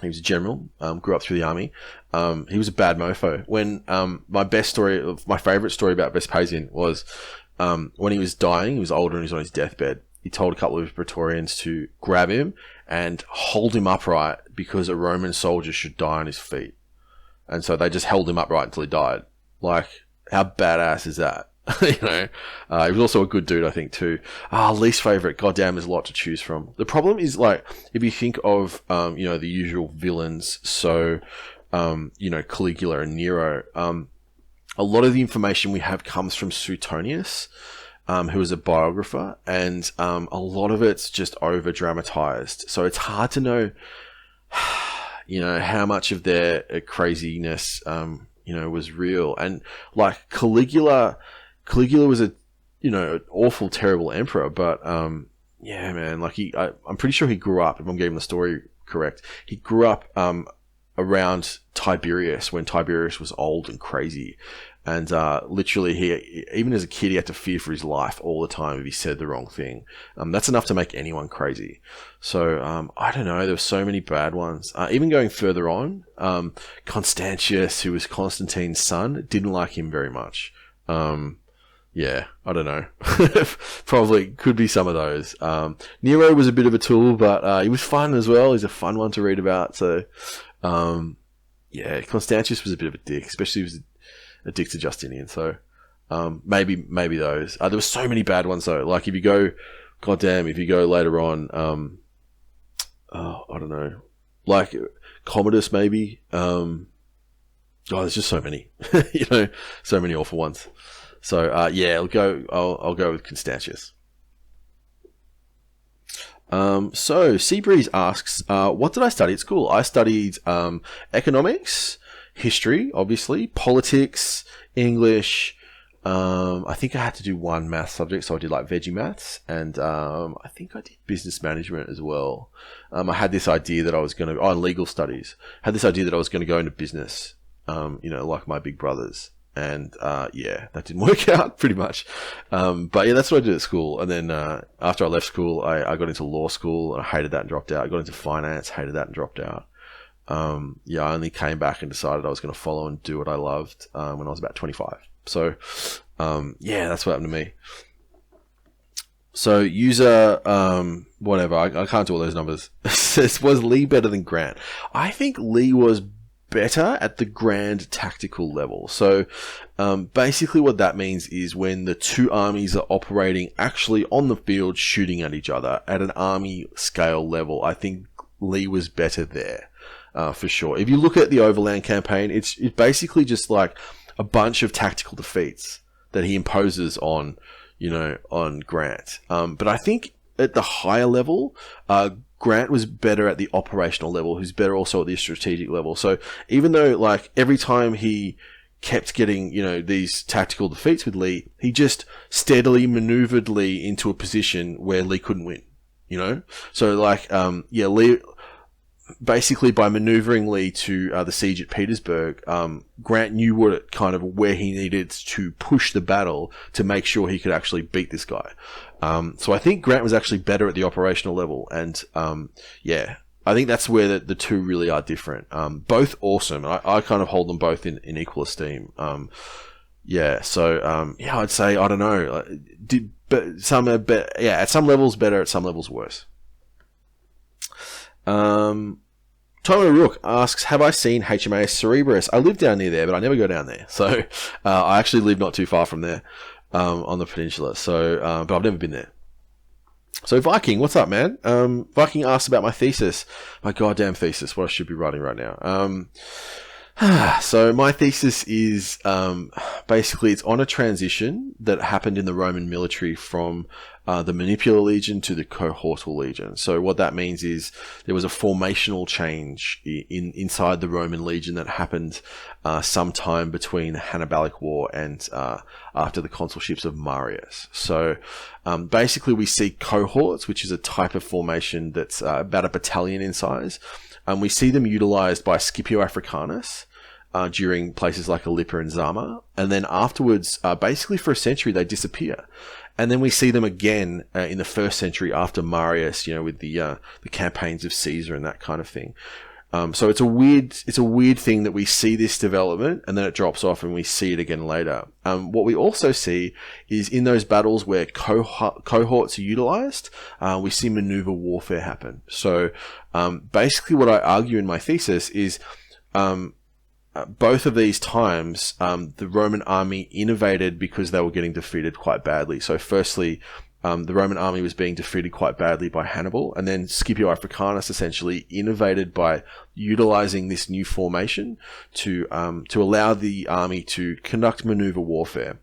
He was a general, grew up through the army. He was a bad mofo. When, my favorite story about Vespasian was, when he was dying, he was older and he was on his deathbed. He told a couple of his Praetorians to grab him and hold him upright because a Roman soldier should die on his feet. And so they just held him upright until he died. Like, how badass is that? He was also a good dude, I think, too. Least favorite. Goddamn, there's a lot to choose from. The problem is, if you think of, the usual villains. So, Caligula and Nero. A lot of the information we have comes from Suetonius, who is a biographer, and a lot of it's just over dramatized. So it's hard to know, how much of their craziness, was real. And like Caligula was an awful, terrible emperor, but yeah, man, like I'm pretty sure he grew up, if I'm getting the story correct, he grew up around Tiberius, when Tiberius was old and crazy. And literally, he, even as a kid, he had to fear for his life all the time if he said the wrong thing. That's enough to make anyone crazy. So, I don't know, there were so many bad ones. Even going further on, Constantius, who was Constantine's son, didn't like him very much. Yeah, I don't know. Probably could be some of those. Nero was a bit of a tool, but he was fun as well. He's a fun one to read about. So, yeah, Constantius was a bit of a dick, especially he was a dick to Justinian. So, maybe those. There were so many bad ones though. Like if you go later on, I don't know, like Commodus maybe. There's just so many, so many awful ones. So, yeah, I'll go with Constantius. So Seabreeze asks, what did I study at school? I studied, economics, history, obviously, politics, English. I think I had to do one math subject, so I did like veggie maths, and, I think I did business management as well. I had this idea that I was going to, legal studies, had this idea that I was going to go into business, like my big brothers. And, yeah, that didn't work out pretty much. But yeah, that's what I did at school. And then, after I left school, I got into law school and I hated that and dropped out. I got into finance, hated that and dropped out. Yeah, I only came back and decided I was going to follow and do what I loved, when I was about 25. So, yeah, that's what happened to me. So user, whatever, I can't do all those numbers. Says, was Lee better than Grant? I think Lee was better at the grand tactical level. So basically what that means is when the two armies are operating actually on the field shooting at each other at an army scale level, I think Lee was better there, for sure. If you look at the Overland campaign, it's basically just like a bunch of tactical defeats that he imposes on Grant. But I think at the higher level, Grant was better at the operational level, who's better also at the strategic level. So even though like every time he kept getting, these tactical defeats with Lee, he just steadily maneuvered Lee into a position where Lee couldn't win, So like, yeah, Lee, basically by maneuvering Lee to the siege at Petersburg, Grant knew where he needed to push the battle to make sure he could actually beat this guy. So I think Grant was actually better at the operational level, and yeah, I think that's where the two really are different. Both awesome. I kind of hold them both in equal esteem. Yeah, so yeah, I'd say, I don't know, but some are better. Yeah, at some levels better, at some levels worse. Tomo Rook asks, have I seen HMAS Cerebrus? I live down near there, but I never go down there. So, I actually live not too far from there, on the peninsula. So, but I've never been there. So Viking, what's up, man? Viking asks about my thesis. My goddamn thesis, what I should be writing right now. So my thesis is, basically it's on a transition that happened in the Roman military from the Manipular Legion to the Cohortal Legion. So what that means is there was a formational change inside the Roman Legion that happened sometime between the Hannibalic War and after the consulships of Marius. So basically we see cohorts, which is a type of formation that's about a battalion in size. We see them utilized by Scipio Africanus during places like Ilipa and Zama. And then afterwards, basically for a century, they disappear. And then we see them again in the first century after Marius, with the campaigns of Caesar and that kind of thing. So it's a weird thing that we see this development and then it drops off and we see it again later. What we also see is in those battles where cohorts are utilized, we see maneuver warfare happen. So basically what I argue in my thesis is both of these times, the Roman army innovated because they were getting defeated quite badly. So firstly, the Roman army was being defeated quite badly by Hannibal, and then Scipio Africanus essentially innovated by utilizing this new formation to allow the army to conduct maneuver warfare.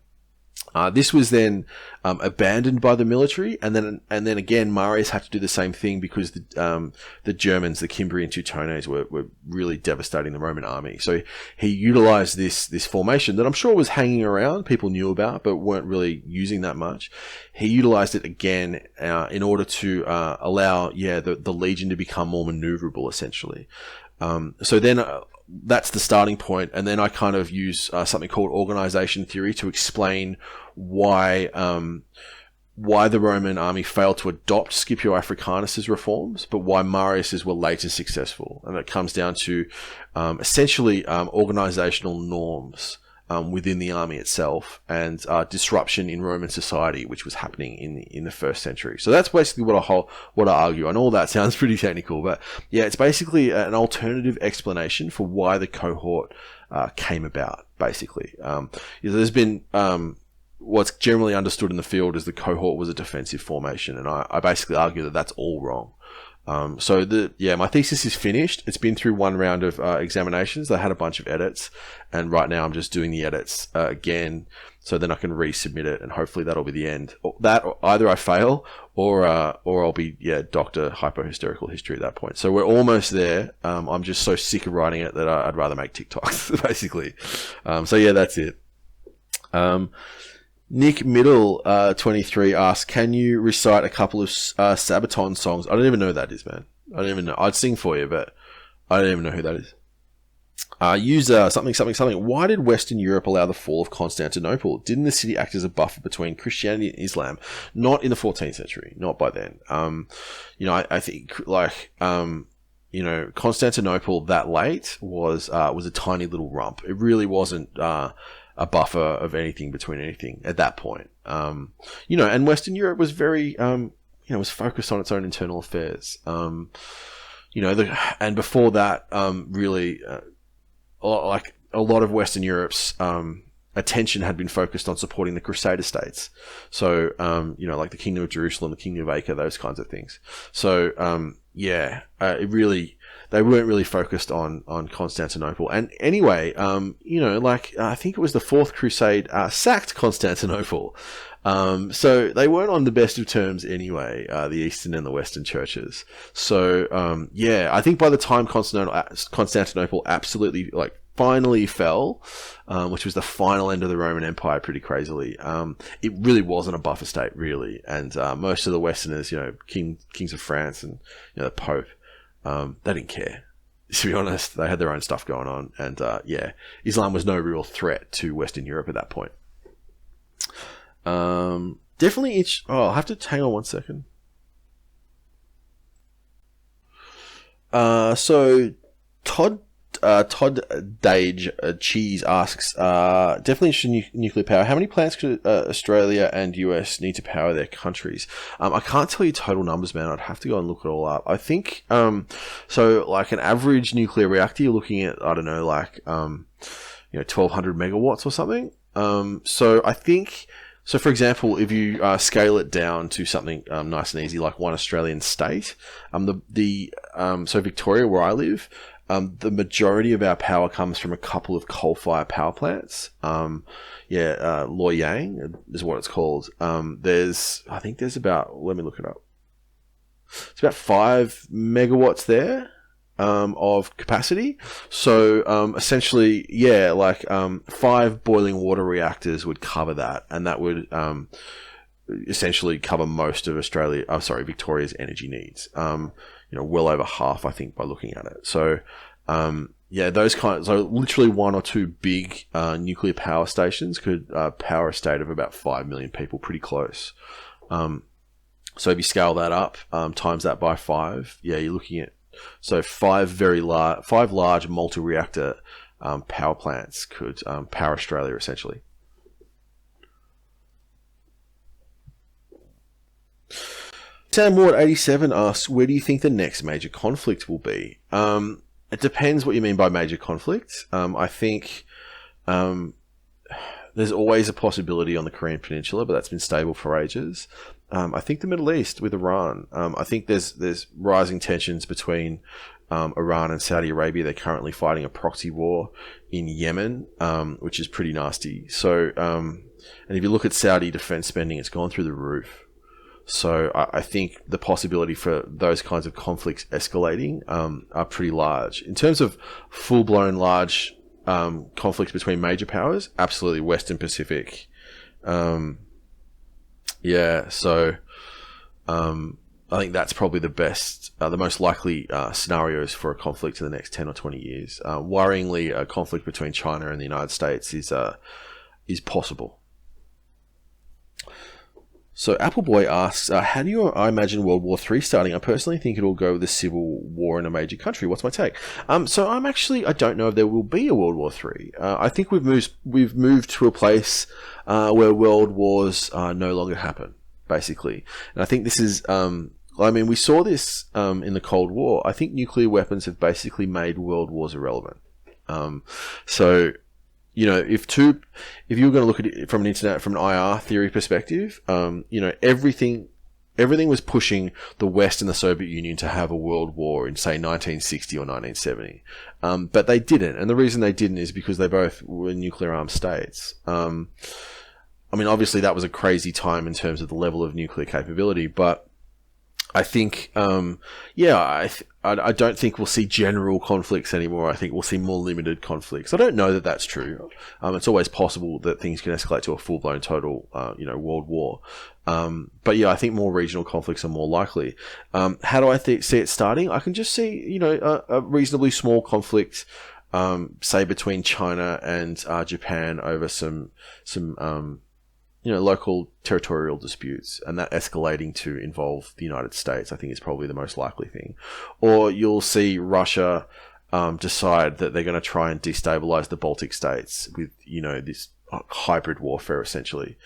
This was then abandoned by the military, and then again Marius had to do the same thing because the Germans, the Cimbrian Teutones, were really devastating the Roman army. So he utilized this formation that I'm sure was hanging around, people knew about, but weren't really using that much. He utilized it again in order to allow the legion to become more maneuverable, essentially. So then that's the starting point, and then I kind of use something called organization theory to explain why the Roman army failed to adopt Scipio Africanus's reforms, but why Marius's were later successful. And that comes down to essentially organizational norms within the army itself, and disruption in Roman society, which was happening in the first century. So that's basically what I argue. I know all that sounds pretty technical, but yeah, it's basically an alternative explanation for why the cohort came about. Basically, there's been what's generally understood in the field as the cohort was a defensive formation, and I basically argue that that's all wrong. My thesis is finished. It's been through one round of examinations. They had a bunch of edits, and right now I'm just doing the edits again, so then I can resubmit it, and hopefully that'll be the end. Or either I fail, or I'll be Dr. Hypohysterical History at that point. So we're almost there. I'm just so sick of writing it that I'd rather make TikToks, basically. That's it. Nick Middle 23 asks, can you recite a couple of Sabaton songs? I don't even know who that is, man. I don't even know. I'd sing for you, but I don't even know who that is. Use something. Why did Western Europe allow the fall of Constantinople? Didn't the city act as a buffer between Christianity and Islam? Not in the 14th century. Not by then. I think Constantinople that late was a tiny little rump. It really wasn't a buffer of anything between anything at that point. And Western Europe was very, was focused on its own internal affairs. And before that, a lot of Western Europe's attention had been focused on supporting the Crusader states. So, like the Kingdom of Jerusalem, the Kingdom of Acre, those kinds of things. So, they weren't really focused on Constantinople. And anyway, I think it was the Fourth Crusade sacked Constantinople. So they weren't on the best of terms anyway, the Eastern and the Western churches. So, I think by the time Constantinople absolutely, finally fell, which was the final end of the Roman Empire, pretty crazily, it really wasn't a buffer state, really. And most of the Westerners, kings of France and the Pope, they didn't care. To be honest, they had their own stuff going on, and Islam was no real threat to Western Europe at that point. Definitely I'll have to hang on one second. So Todd Dage Cheese asks, definitely interested in nuclear power. How many plants could Australia and US need to power their countries? I can't tell you total numbers, man. I'd have to go and look it all up. I think, an average nuclear reactor, you're looking at, 1,200 megawatts or something. So for example, if you scale it down to something nice and easy, like one Australian state, so Victoria, where I live, the majority of our power comes from a couple of coal-fired power plants. Loy Yang is what it's called. There's about, let me look it up. It's about 5 megawatts there of capacity. So essentially, 5 boiling water reactors would cover that, and that would essentially cover most of Victoria's energy needs. Well over half, I think, by looking at it. So, those kinds. So, literally 1 or 2 big nuclear power stations could power a state of about 5 million people. Pretty close. So, if you scale that up, times that by 5, you're looking at 5 large multi-reactor power plants could power Australia essentially. Sam Ward 87 asks, where do you think the next major conflict will be? It depends what you mean by major conflict. I think there's always a possibility on the Korean Peninsula, but that's been stable for ages. I think the Middle East with Iran. I think there's rising tensions between Iran and Saudi Arabia. They're currently fighting a proxy war in Yemen, which is pretty nasty. So, and if you look at Saudi defense spending, it's gone through the roof. So I think the possibility for those kinds of conflicts escalating are pretty large. In terms of full-blown large conflicts between major powers, absolutely Western Pacific. So I think that's probably the best, the most likely scenarios for a conflict in the next 10 or 20 years. Worryingly, a conflict between China and the United States is possible. So Appleboy asks, how do I imagine World War III starting? I personally think it'll go with a civil war in a major country. What's my take? So I don't know if there will be a World War III. I think we've moved to a place where world wars no longer happen, basically. And I think this is, we saw this in the Cold War. I think nuclear weapons have basically made world wars irrelevant. If you were going to look at it from an IR theory perspective, everything was pushing the West and the Soviet Union to have a world war in, say, 1960 or 1970. But they didn't. And the reason they didn't is because they both were nuclear armed states. Obviously that was a crazy time in terms of the level of nuclear capability, but I think, I don't think we'll see general conflicts anymore. I think we'll see more limited conflicts. I don't know that that's true. It's always possible that things can escalate to a full-blown total, world war. I think more regional conflicts are more likely. How do I see it starting? I can just see, a reasonably small conflict, say between China and Japan over some local territorial disputes, and that escalating to involve the United States, I think is probably the most likely thing. Or you'll see Russia decide that they're going to try and destabilize the Baltic states with, this hybrid warfare, essentially,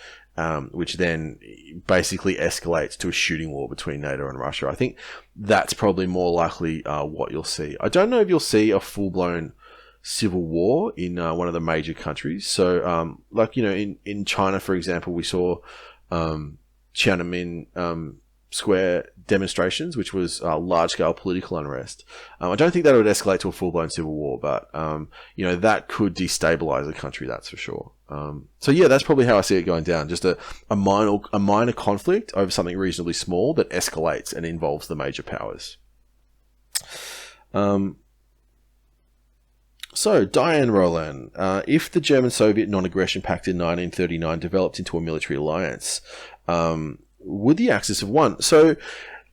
which then basically escalates to a shooting war between NATO and Russia. I think that's probably more likely what you'll see. I don't know if you'll see a full-blown civil war in one of the major countries. So, in China, for example, we saw Tiananmen Square demonstrations, which was large-scale political unrest. I don't think that would escalate to a full-blown civil war, but that could destabilize a country, that's for sure. That's probably how I see it going down. Just a minor conflict over something reasonably small that escalates and involves the major powers. So, Diane Roland, if the German-Soviet Non-Aggression Pact in 1939 developed into a military alliance, would the Axis have won? So,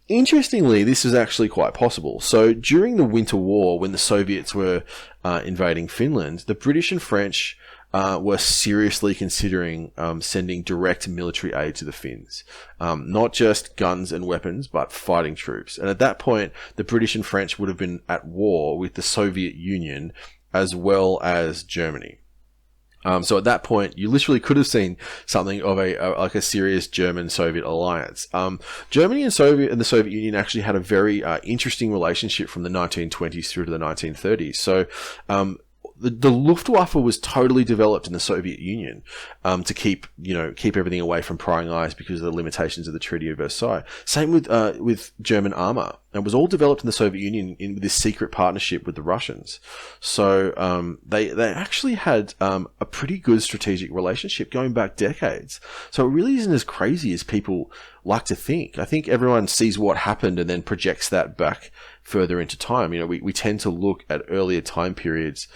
interestingly, this is actually quite possible. So, during the Winter War, when the Soviets were invading Finland, the British and French were seriously considering sending direct military aid to the Finns. Not just guns and weapons, but fighting troops. And at that point, the British and French would have been at war with the Soviet Union as well as Germany. So at that point, you literally could have seen something of a serious German-Soviet alliance. Germany and the Soviet Union actually had a very interesting relationship from the 1920s through to the 1930s. So the Luftwaffe was totally developed in the Soviet Union to keep everything away from prying eyes because of the limitations of the Treaty of Versailles. Same with German armor. It was all developed in the Soviet Union in this secret partnership with the Russians. So they actually had a pretty good strategic relationship going back decades. So it really isn't as crazy as people like to think. I think everyone sees what happened and then projects that back further into time. We tend to look at earlier time periods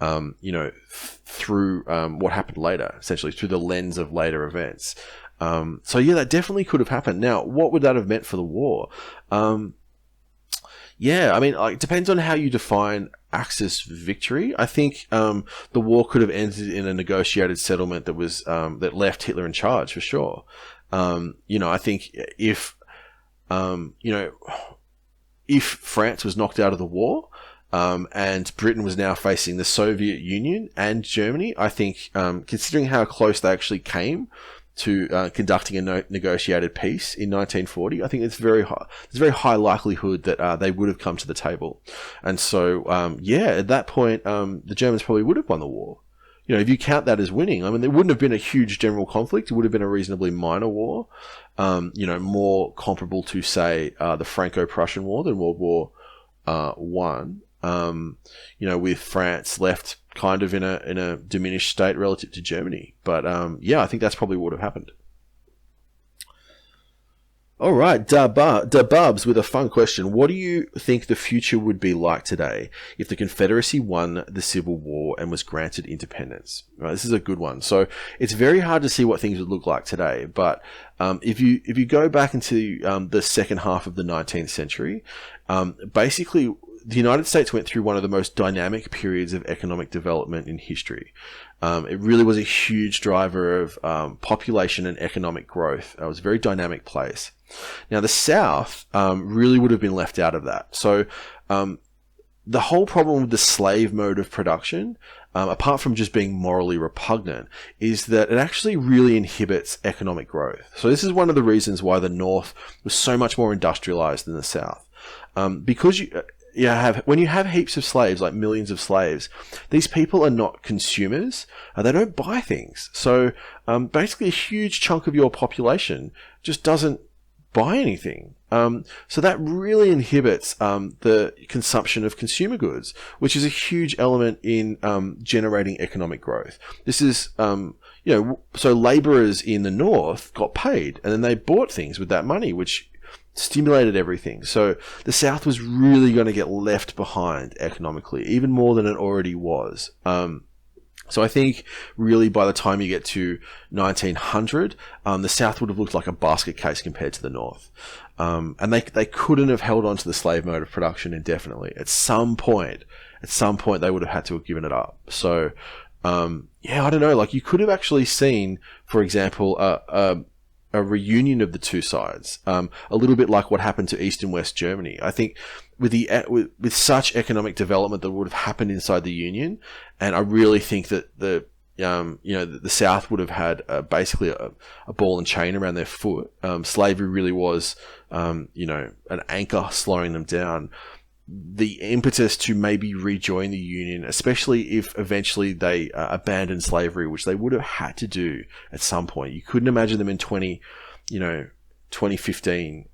through what happened later, essentially through the lens of later events. That definitely could have happened. Now, what would that have meant for the war? It depends on how you define Axis victory. I think the war could have ended in a negotiated settlement that was that left Hitler in charge for sure. I think if France was knocked out of the war, and Britain was now facing the Soviet Union and Germany, I think, considering how close they actually came to conducting a negotiated peace in 1940, I think there's a very high likelihood that they would have come to the table. And so, at that point, the Germans probably would have won the war. if you count that as winning, I mean, there wouldn't have been a huge general conflict. It would have been a reasonably minor war, more comparable to, say, the Franco-Prussian War than World War One. With France left kind of in a diminished state relative to Germany. But I think that's probably what would have happened. All right, Bubs with a fun question. What do you think the future would be like today if the Confederacy won the Civil War and was granted independence? Right, this is a good one. So it's very hard to see what things would look like today. But if you go back into the second half of the 19th century, basically the United States went through one of the most dynamic periods of economic development in history. It really was a huge driver of population and economic growth. It was a very dynamic place. Now, the South really would have been left out of that. So the whole problem with the slave mode of production, apart from just being morally repugnant, is that it actually really inhibits economic growth. So this is one of the reasons why the North was so much more industrialized than the South. Because when you have heaps of slaves, like millions of slaves, these people are not consumers. They don't buy things. So basically a huge chunk of your population just doesn't buy anything. So that really inhibits the consumption of consumer goods, which is a huge element in generating economic growth. This is, so laborers in the North got paid and then they bought things with that money, which stimulated everything. So the South was really going to get left behind economically, even more than it already was. So I think really by the time you get to 1900, the South would have looked like a basket case compared to the North. And they couldn't have held on to the slave mode of production indefinitely. At some point, they would have had to have given it up. So, I don't know, like you could have actually seen, for example, a reunion of the two sides, a little bit like what happened to East and West Germany. I think with such economic development that would have happened inside the Union, and I really think that the South would have had basically a ball and chain around their foot. Slavery really was, an anchor slowing them down. The impetus to maybe rejoin the Union, especially if eventually they abandoned slavery, which they would have had to do at some point. You couldn't imagine them in 2015,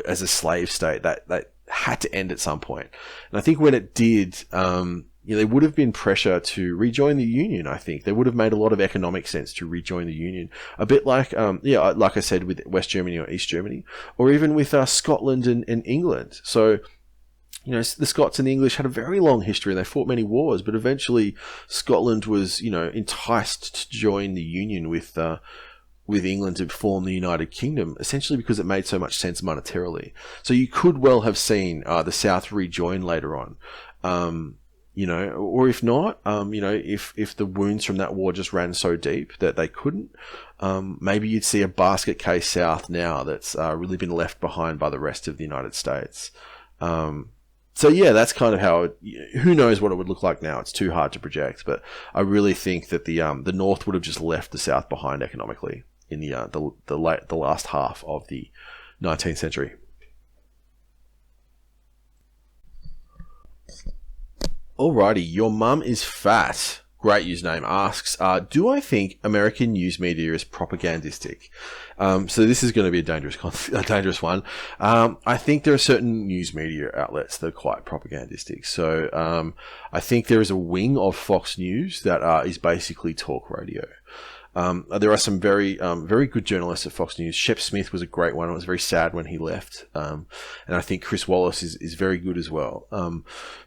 as a slave state. That had to end at some point. And I think when it did, there would have been pressure to rejoin the Union. I think there would have made a lot of economic sense to rejoin the Union. A bit like, like I said, with West Germany or East Germany, or even with Scotland and England. So, the Scots and the English had a very long history and they fought many wars, but eventually Scotland was, enticed to join the Union with England to form the United Kingdom, essentially because it made so much sense monetarily. So you could well have seen the South rejoin later on, or if not, if the wounds from that war just ran so deep that they couldn't, maybe you'd see a basket case South now that's really been left behind by the rest of the United States. So that's kind of how who knows what it would look like now. It's too hard to project, but I really think that the North would have just left the South behind economically in the last half of the 19th century. Alrighty, your mum is fat. Great username, asks, do I think American news media is propagandistic? So this is going to be a dangerous one. I think there are certain news media outlets that are quite propagandistic. So I think there is a wing of Fox News that is basically talk radio. There are some very good journalists at Fox News. Shep Smith was a great one. It was very sad when he left. And I think Chris Wallace is very good as well.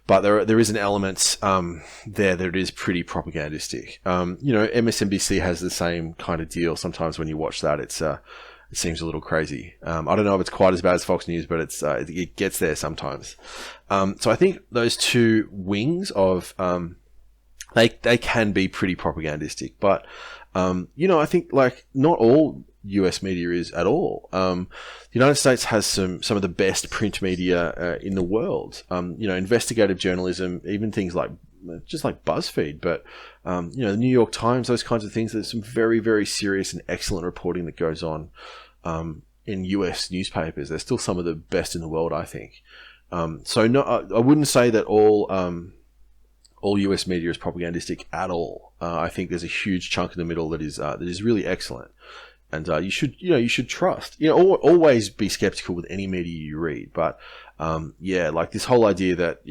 But there is an element there that is pretty propagandistic. MSNBC has the same kind of deal. Sometimes when you watch that, it seems a little crazy. I don't know if it's quite as bad as Fox News, but it gets there sometimes. So I think those two wings of they can be pretty propagandistic, but I think not all US media is at all. The United States has some of the best print media in the world. Investigative journalism, even things like BuzzFeed, but the New York Times, those kinds of things. There's some very, very serious and excellent reporting that goes on in US newspapers. They're still some of the best in the world, I think. I wouldn't say that all all US media is propagandistic at all. I think there's a huge chunk in the middle that is really excellent, and you should trust. Always be skeptical with any media you read. But like this whole idea that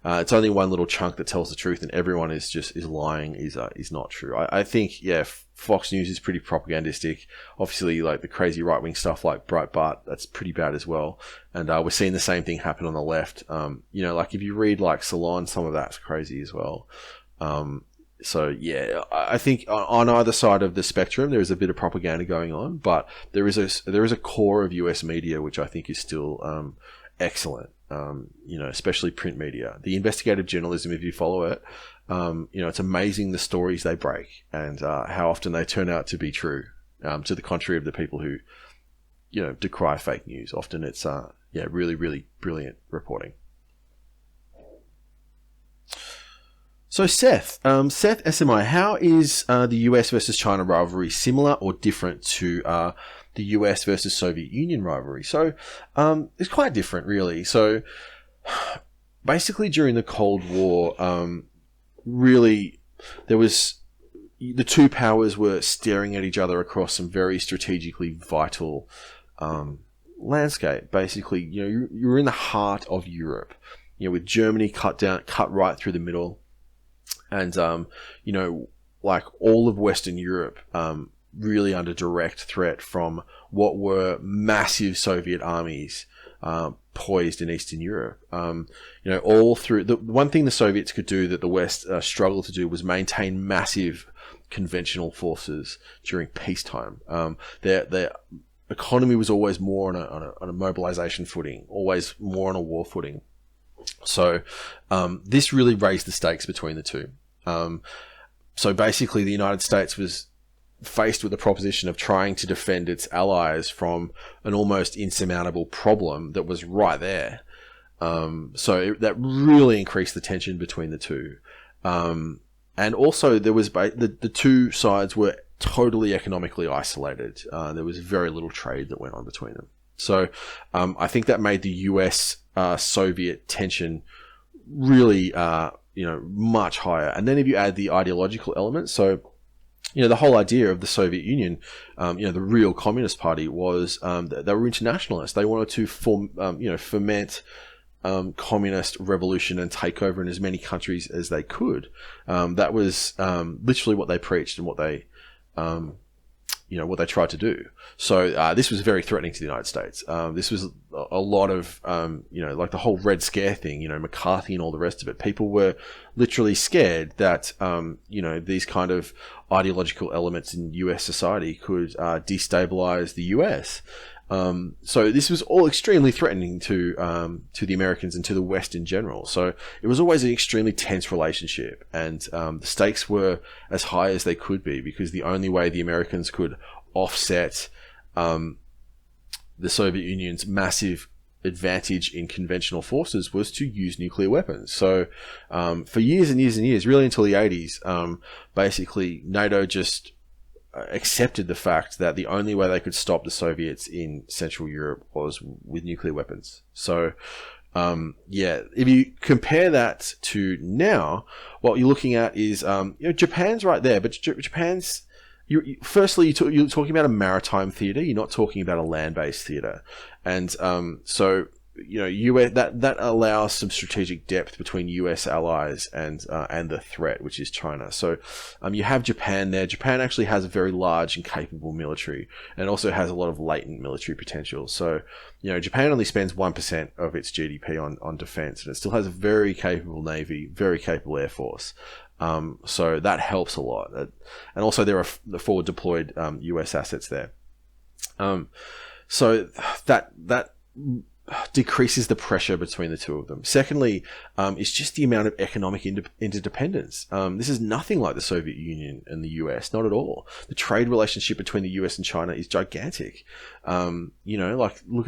it's only one little chunk that tells the truth and everyone is lying is not true. I think Fox News is pretty propagandistic. Obviously, like the crazy right wing stuff like Breitbart, that's pretty bad as well. And we're seeing the same thing happen on the left. Like if you read like Salon, some of that's crazy as well. I think on either side of the spectrum there is a bit of propaganda going on, but there is a core of US media which I think is still excellent. Especially print media, the investigative journalism, if you follow it, it's amazing the stories they break and how often they turn out to be true, to the contrary of the people who decry fake news. Often it's really, really brilliant reporting. So Seth SMI, how is the US versus China rivalry similar or different to the US versus Soviet Union rivalry? So it's quite different, really. So basically during the Cold War, really there was the two powers were staring at each other across some very strategically vital landscape. Basically, you were in the heart of Europe, with Germany cut right through the middle. And, like all of Western Europe, really under direct threat from what were massive Soviet armies, poised in Eastern Europe. All through the one thing the Soviets could do that the West struggled to do was maintain massive conventional forces during peacetime. Their economy was always more on a mobilization footing, always more on a war footing. So this really raised the stakes between the two. So basically the United States was faced with the proposition of trying to defend its allies from an almost insurmountable problem that was right there. That really increased the tension between the two. And also there was the two sides were totally economically isolated. There was very little trade that went on between them. So I think that made the US Soviet tension really much higher. And then if you add the ideological element, so the whole idea of the Soviet Union, the real Communist Party was they were internationalists. They wanted to foment communist revolution and take over in as many countries as they could. That was literally what they preached and what they tried to do. So this was very threatening to the United States. This was a lot of, like the whole Red Scare thing, McCarthy and all the rest of it. People were literally scared that, these kind of ideological elements in US society could destabilize the US. So this was all extremely threatening to the Americans and to the West in general. So it was always an extremely tense relationship, and the stakes were as high as they could be, because the only way the Americans could offset the Soviet Union's massive advantage in conventional forces was to use nuclear weapons. So for years and years and years, really until the 80s, basically NATO just accepted the fact that the only way they could stop the Soviets in Central Europe was with nuclear weapons. So, if you compare that to now, what you're looking at is, Japan's right there, but Japan's, firstly, you're talking about a maritime theater. You're not talking about a land-based theater. And, US, that allows some strategic depth between US allies and the threat, which is China. So you have Japan there. Japan actually has a very large and capable military, and also has a lot of latent military potential. So Japan only spends 1% of its GDP on defense, and it still has a very capable navy, very capable air force. So that helps a lot. And also there are the forward deployed US assets there. So that decreases the pressure between the two of them. Secondly, is just the amount of economic interdependence. This is nothing like the Soviet Union and the US, not at all. The trade relationship between the US and China is gigantic. Look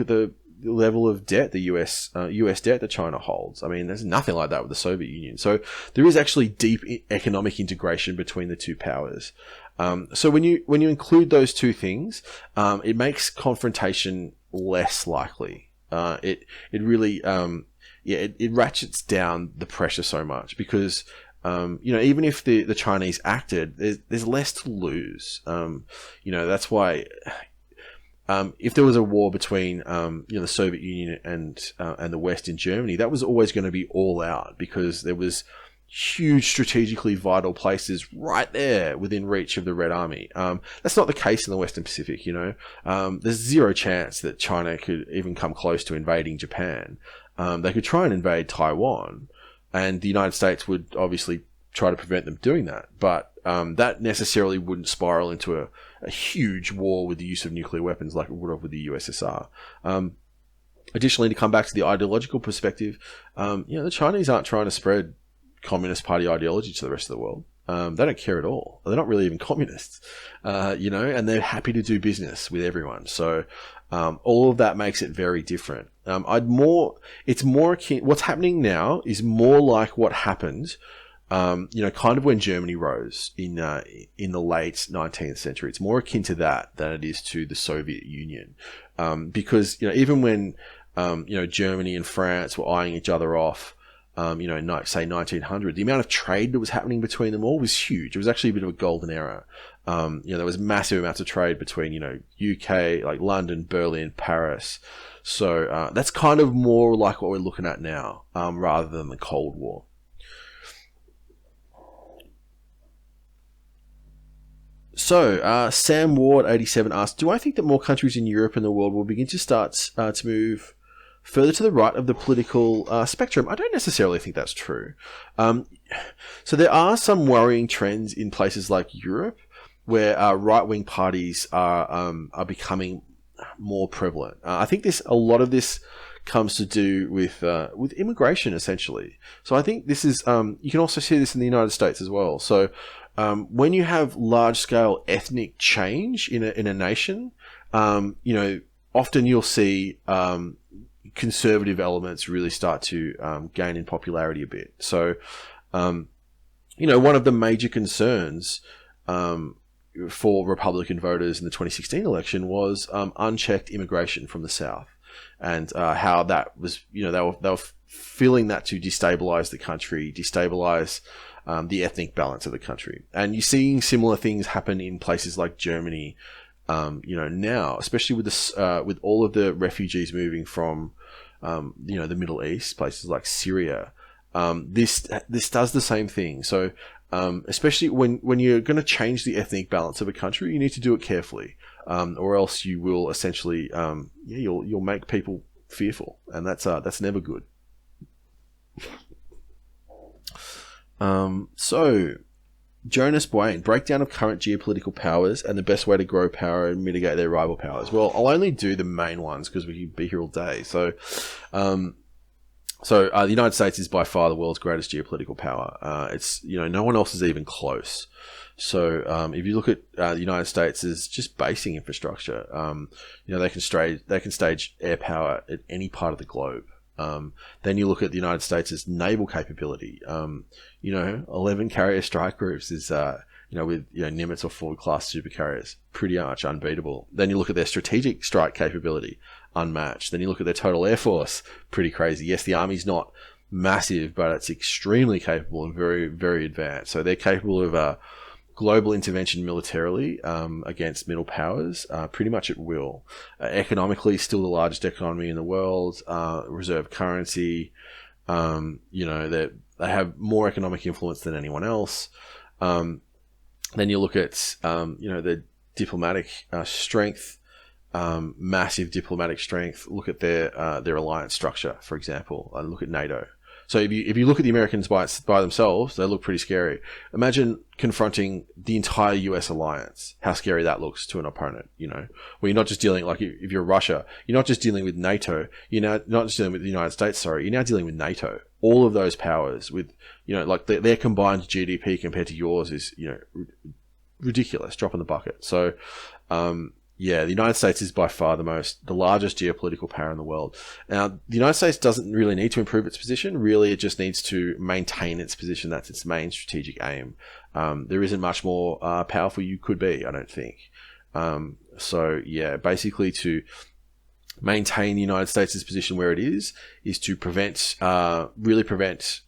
at the level of debt the US debt that China holds. I mean, there's nothing like that with the Soviet Union. So there is actually deep economic integration between the two powers. So when you include those two things, it makes confrontation less likely. It really it ratchets down the pressure so much because, even if the Chinese acted, there's less to lose. That's why, if there was a war between, the Soviet Union and the West in Germany, that was always going to be all out because there was huge strategically vital places right there within reach of the Red Army. That's not the case in the Western Pacific, There's zero chance that China could even come close to invading Japan. They could try and invade Taiwan, and the United States would obviously try to prevent them doing that. But that necessarily wouldn't spiral into a huge war with the use of nuclear weapons like it would have with the USSR. Additionally, to come back to the ideological perspective, the Chinese aren't trying to spread Communist Party ideology to the rest of the world. They don't care at all. They're not really even communists, and they're happy to do business with everyone. So all of that makes it very different. It's more akin. What's happening now is more like what happened, kind of when Germany rose in the late 19th century. It's more akin to that than it is to the Soviet Union, because even when Germany and France were eyeing each other off. Say 1900, the amount of trade that was happening between them all was huge. It was actually a bit of a golden era. There was massive amounts of trade between, UK, like London, Berlin, Paris. So that's kind of more like what we're looking at now, rather than the Cold War. So Sam Ward 87 asked, do I think that more countries in Europe and the world will begin to start to move further to the right of the political spectrum? I don't necessarily think that's true. So there are some worrying trends in places like Europe where right-wing parties are becoming more prevalent. I think a lot of this comes to do with immigration, essentially. So I think this is you can also see this in the United States as well. So when you have large-scale ethnic change in a nation, often you'll see conservative elements really start to gain in popularity a bit. So, one of the major concerns for Republican voters in the 2016 election was unchecked immigration from the South, and how that was, they were feeling that to destabilize the country, destabilize the ethnic balance of the country. And you're seeing similar things happen in places like Germany, now, especially with all of the refugees moving from the Middle East, places like Syria. This does the same thing. So especially when you're going to change the ethnic balance of a country, you need to do it carefully, or else you will essentially you'll make people fearful, and that's never good. So Jonas Bwain, breakdown of current geopolitical powers and the best way to grow power and mitigate their rival powers. Well, I'll only do the main ones because we could be here all day. So, the United States is by far the world's greatest geopolitical power. It's, no one else is even close. So, if you look at the United States as just basing infrastructure, they can stage air power at any part of the globe. Then you look at the United States' naval capability. 11 carrier strike groups is, with Nimitz or Ford class supercarriers, pretty much unbeatable. Then you look at their strategic strike capability, unmatched. Then you look at their total air force, pretty crazy. Yes, the Army's not massive, but it's extremely capable and very, very advanced. So they're capable of global intervention militarily against middle powers, pretty much at will. Economically, still the largest economy in the world, reserve currency. They have more economic influence than anyone else. Then you look at, their diplomatic strength, massive diplomatic strength. Look at their alliance structure, for example, and look at NATO. So if you look at the Americans by themselves, they look pretty scary. Imagine confronting the entire US alliance. How scary that looks to an opponent, where you're not just dealing, like if you're Russia, you're not just dealing with NATO, you're not just dealing with the United States, you're now dealing with NATO. All of those powers with, their combined GDP compared to yours is, ridiculous, drop in the bucket. So, the United States is by far the largest geopolitical power in the world. Now, the United States doesn't really need to improve its position. Really, it just needs to maintain its position. That's its main strategic aim. There isn't much more powerful you could be, I don't think. Basically to maintain the United States' position where it is to prevent, really prevent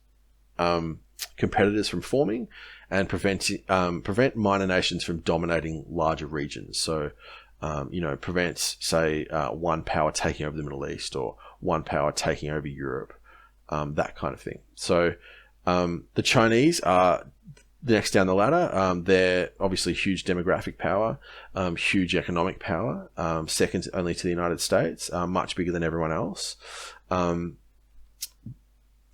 competitors from forming, and prevent minor nations from dominating larger regions. So, prevent, say, one power taking over the Middle East, or one power taking over Europe, that kind of thing. So, the Chinese are the next down the ladder. They're obviously huge demographic power, huge economic power, second only to the United States, much bigger than everyone else.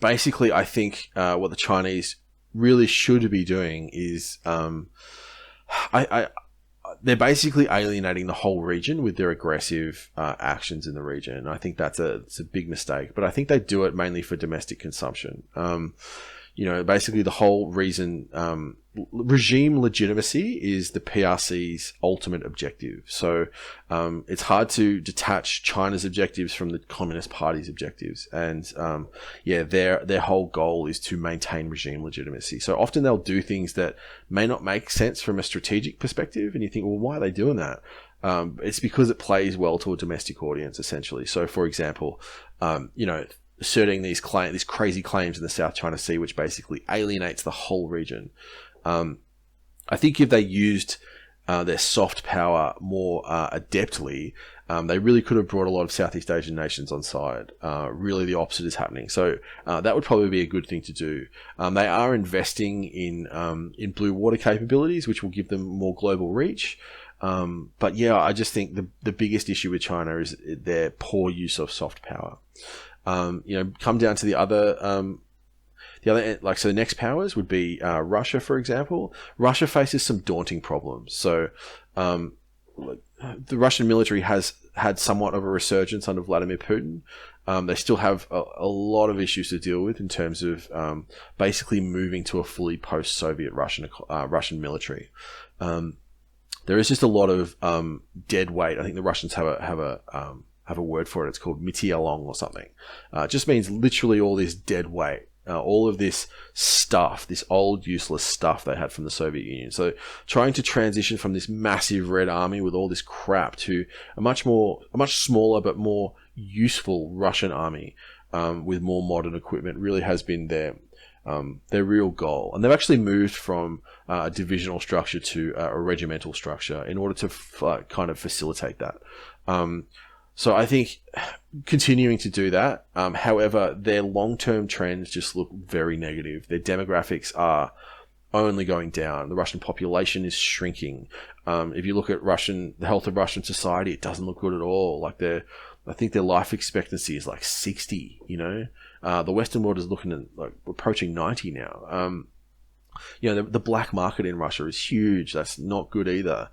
Basically, I think what the Chinese really should be doing is, they're basically alienating the whole region with their aggressive actions in the region. I think it's a big mistake, but I think they do it mainly for domestic consumption. Basically the whole reason, regime legitimacy is the PRC's ultimate objective. So, it's hard to detach China's objectives from the Communist Party's objectives. And, their whole goal is to maintain regime legitimacy. So often they'll do things that may not make sense from a strategic perspective. And you think, well, why are they doing that? It's because it plays well to a domestic audience, essentially. So, for example, asserting these crazy claims in the South China Sea, which basically alienates the whole region. I think if they used their soft power more adeptly, they really could have brought a lot of Southeast Asian nations on side. Really, the opposite is happening. So that would probably be a good thing to do. They are investing in blue water capabilities, which will give them more global reach. But yeah, I just think the biggest issue with China is their poor use of soft power. Come down to the other end, so the next powers would be Russia, for example. Russia faces some daunting problems. So the Russian military has had somewhat of a resurgence under Vladimir Putin. They still have a lot of issues to deal with in terms of basically moving to a fully post-Soviet Russian military. There is just a lot of dead weight. I think the Russians have a word for it. It's called mitialong or something. It just means literally all this dead weight, all of this stuff, this old useless stuff they had from the Soviet Union. So trying to transition from this massive Red Army with all this crap to a much smaller but more useful Russian army with more modern equipment really has been their real goal. And they've actually moved from a divisional structure to a regimental structure in order to kind of facilitate that. So I think continuing to do that, however, their long-term trends just look very negative. Their demographics are only going down. The Russian population is shrinking. If you look at the health of Russian society, it doesn't look good at all. I think their life expectancy is like 60, The Western world is looking at approaching 90 now. The black market in Russia is huge. That's not good either.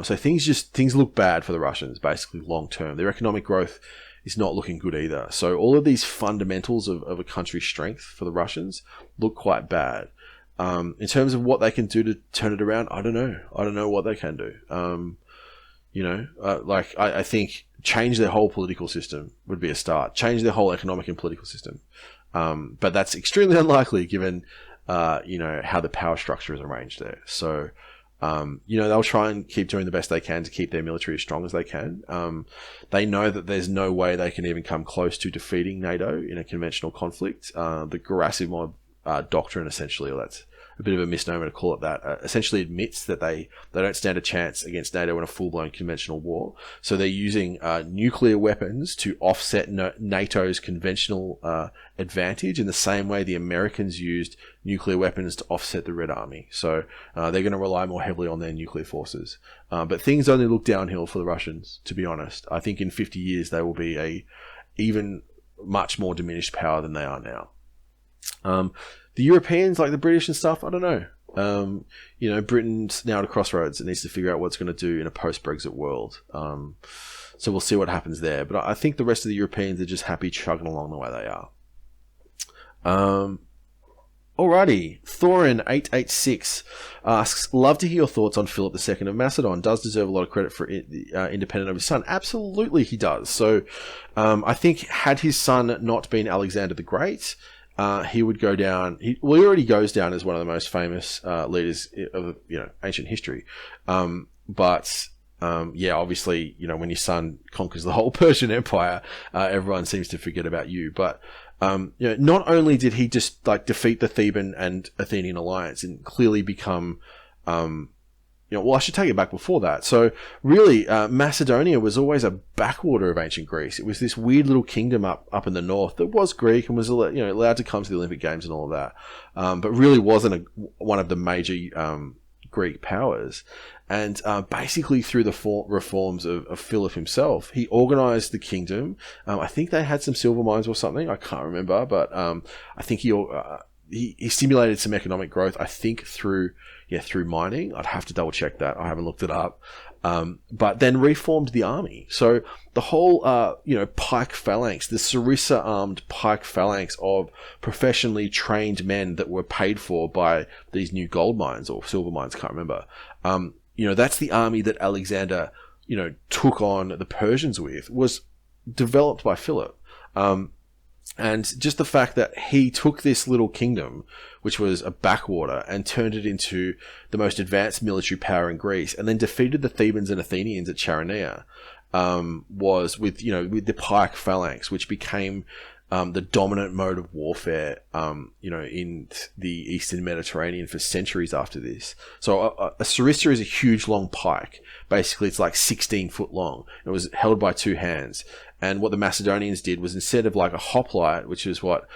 So things look bad for the Russians, basically long term. Their economic growth is not looking good either. So all of these fundamentals of a country's strength for the Russians look quite bad. In terms of what they can do to turn it around, I don't know. I don't know what they can do. I think change their whole political system would be a start. Change their whole economic and political system. But that's extremely unlikely given, how the power structure is arranged there. So, they'll try and keep doing the best they can to keep their military as strong as they can. They know that there's no way they can even come close to defeating NATO in a conventional conflict. The Gerasimov doctrine, essentially, or that's a bit of a misnomer to call it that, essentially admits that they don't stand a chance against NATO in a full-blown conventional war. So they're using nuclear weapons to offset NATO's conventional advantage in the same way the Americans used nuclear weapons to offset the Red Army. So they're going to rely more heavily on their nuclear forces. But things only look downhill for the Russians, to be honest. I think in 50 years they will be a even much more diminished power than they are now. The Europeans, like the British and stuff, I don't know. Britain's now at a crossroads. It needs to figure out what it's going to do in a post-Brexit world. So we'll see what happens there. But I think the rest of the Europeans are just happy chugging along the way they are. Alrighty. Thorin886 asks, love to hear your thoughts on Philip II of Macedon. Does deserve a lot of credit for independent of his son. Absolutely he does. So I think had his son not been Alexander the Great, he would go down. He already goes down as one of the most famous leaders of ancient history. But yeah, obviously, when your son conquers the whole Persian Empire, everyone seems to forget about you. But not only did he just like defeat the Theban and Athenian alliance and clearly become, well, I should take it back before that. So really, Macedonia was always a backwater of ancient Greece. It was this weird little kingdom up in the north that was Greek and was allowed to come to the Olympic Games and all of that, but really wasn't one of the major Greek powers. And basically through the reforms of Philip himself, he organized the kingdom. I think they had some silver mines or something. I can't remember, but I think he stimulated some economic growth, I think through mining. I'd have to double check that. I haven't looked it up. But then reformed the army. So the whole, pike phalanx, the Sarissa armed pike phalanx of professionally trained men that were paid for by these new gold mines or silver mines, can't remember. That's the army that Alexander, took on the Persians with, was developed by Philip. And just the fact that he took this little kingdom, which was a backwater, and turned it into the most advanced military power in Greece, and then defeated the Thebans and Athenians at Chaeronea, was with the pike phalanx, which became the dominant mode of warfare, in the Eastern Mediterranean for centuries after this. So a sarissa is a huge long pike. Basically, it's like 16 foot long. It was held by two hands. And what the Macedonians did was, instead of like a hoplite, which is what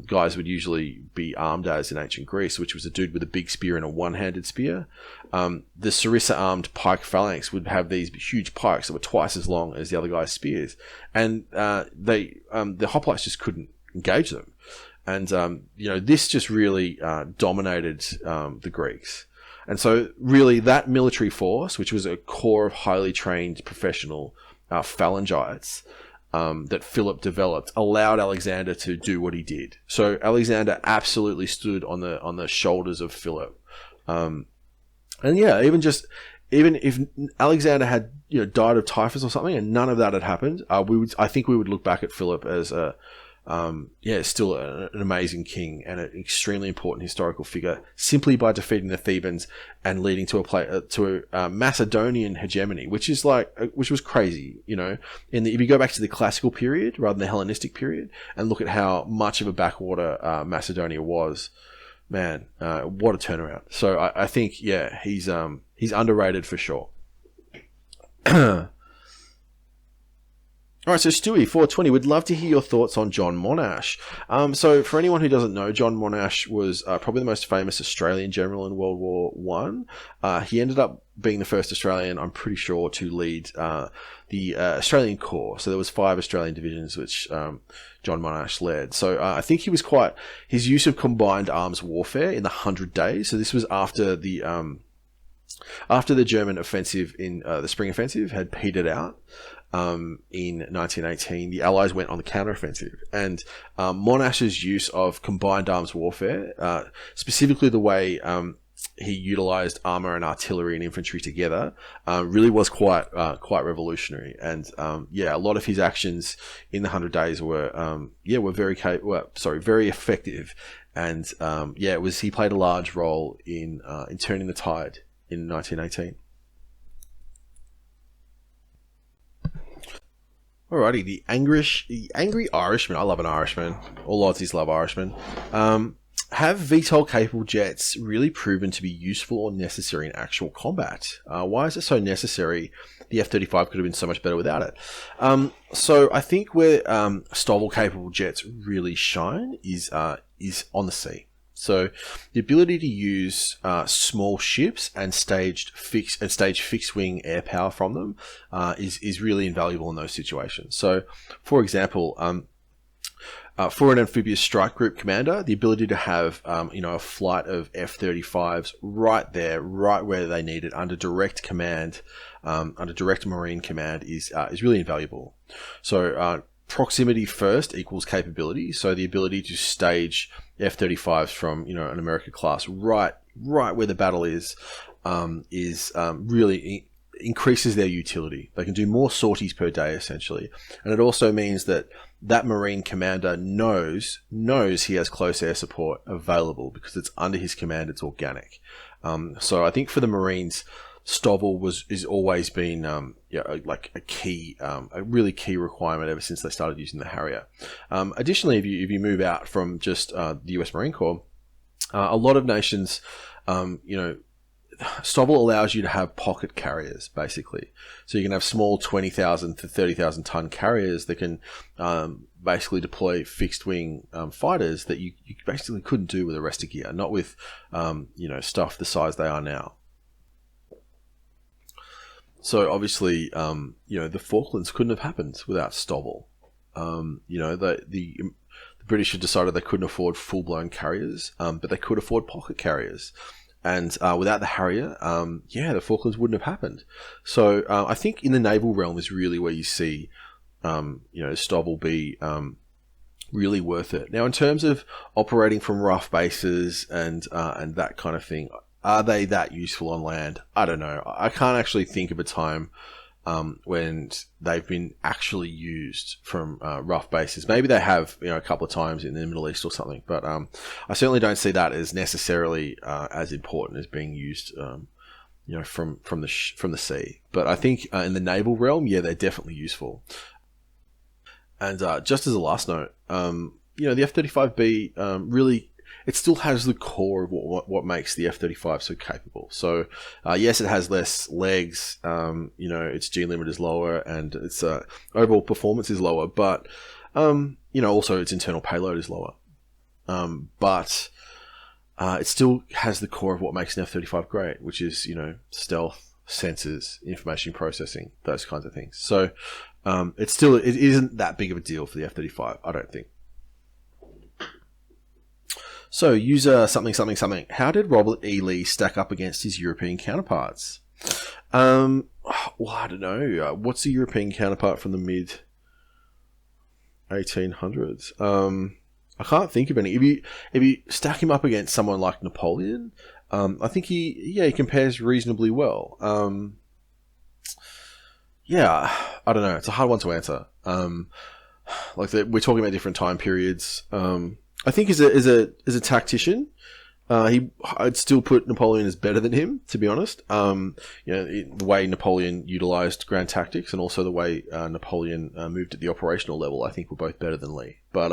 guys would usually be armed as in ancient Greece, which was a dude with a big spear and a one-handed spear, the sarissa-armed pike phalanx would have these huge pikes that were twice as long as the other guy's spears. And the hoplites just couldn't engage them. And, this just really dominated the Greeks. And so really that military force, which was a core of highly trained professional phalangites that Philip developed, allowed Alexander to do what he did. So Alexander absolutely stood on the shoulders of Philip. And yeah, even if Alexander had died of typhus or something and none of that had happened, I think we would look back at Philip as still an amazing king and an extremely important historical figure, simply by defeating the Thebans and leading to a Macedonian hegemony, which was crazy. If you go back to the classical period rather than the Hellenistic period and look at how much of a backwater Macedonia was, man, what a turnaround. So I think he's underrated for sure. All right, so Stewie, 420, would love to hear your thoughts on John Monash. So for anyone who doesn't know, John Monash was probably the most famous Australian general in World War One. He ended up being the first Australian, I'm pretty sure, to lead the Australian Corps. So there was 5 Australian divisions which John Monash led. So I think his use of combined arms warfare in the 100 Days. So this was after the German offensive in the Spring Offensive had petered out. In 1918, the Allies went on the counteroffensive, and Monash's use of combined arms warfare, specifically the way he utilized armor and artillery and infantry together, really was quite revolutionary. And a lot of his actions in the 100 Days were very effective. And he played a large role in turning the tide in 1918. Alrighty, the angry Irishman. I love an Irishman. All Aussies love Irishmen. Have VTOL-capable jets really proven to be useful or necessary in actual combat? Why is it so necessary? The F-35 could have been so much better without it. So I think where STOVL-capable jets really shine is on the sea. So the ability to use small ships and stage fixed wing air power from them is really invaluable in those situations. So, for example, for an amphibious strike group commander, the ability to have a flight of F-35s right there, right where they need it, under direct command, under direct marine command, is really invaluable. So proximity first equals capability. So the ability to stage F-35s from an America class right where the battle is really increases their utility. They can do more sorties per day, essentially. And it also means that Marine commander knows he has close air support available because it's under his command, it's organic. So I think for the Marines, Stovall is always been like a really key requirement ever since they started using the Harrier. Additionally, if you move out from just the US Marine Corps, a lot of nations, Stovall allows you to have pocket carriers, basically. So you can have small 20,000 to 30,000 ton carriers that can basically deploy fixed wing fighters that you basically couldn't do with the rest of gear, not with stuff the size they are now. So obviously, the Falklands couldn't have happened without Stovall. The British had decided they couldn't afford full-blown carriers, but they could afford pocket carriers. And without the Harrier, the Falklands wouldn't have happened. So I think in the naval realm is really where you see, Stovall be really worth it. Now, in terms of operating from rough bases and that kind of thing, are they that useful on land? I don't know. I can't actually think of a time when they've been actually used from rough bases. Maybe they have, a couple of times in the Middle East or something, but I certainly don't see that as necessarily as important as being used, from the sea. But I think in the naval realm, they're definitely useful. And just as a last note, the F-35B really, it still has the core of what makes the F-35 so capable. So, yes, it has less legs, its G limit is lower, and its overall performance is lower, but, also its internal payload is lower. But it still has the core of what makes an F-35 great, which is, stealth, sensors, information processing, those kinds of things. So, it isn't that big of a deal for the F-35, I don't think. So, user something. How did Robert E. Lee stack up against his European counterparts? Well, I don't know. What's the European counterpart from the mid 1800s? I can't think of any. If you stack him up against someone like Napoleon, I think he compares reasonably well. I don't know. It's a hard one to answer. We're talking about different time periods. I think as a tactician, I'd still put Napoleon as better than him, to be honest. The way Napoleon utilized grand tactics and also the way Napoleon moved at the operational level, I think were both better than Lee. But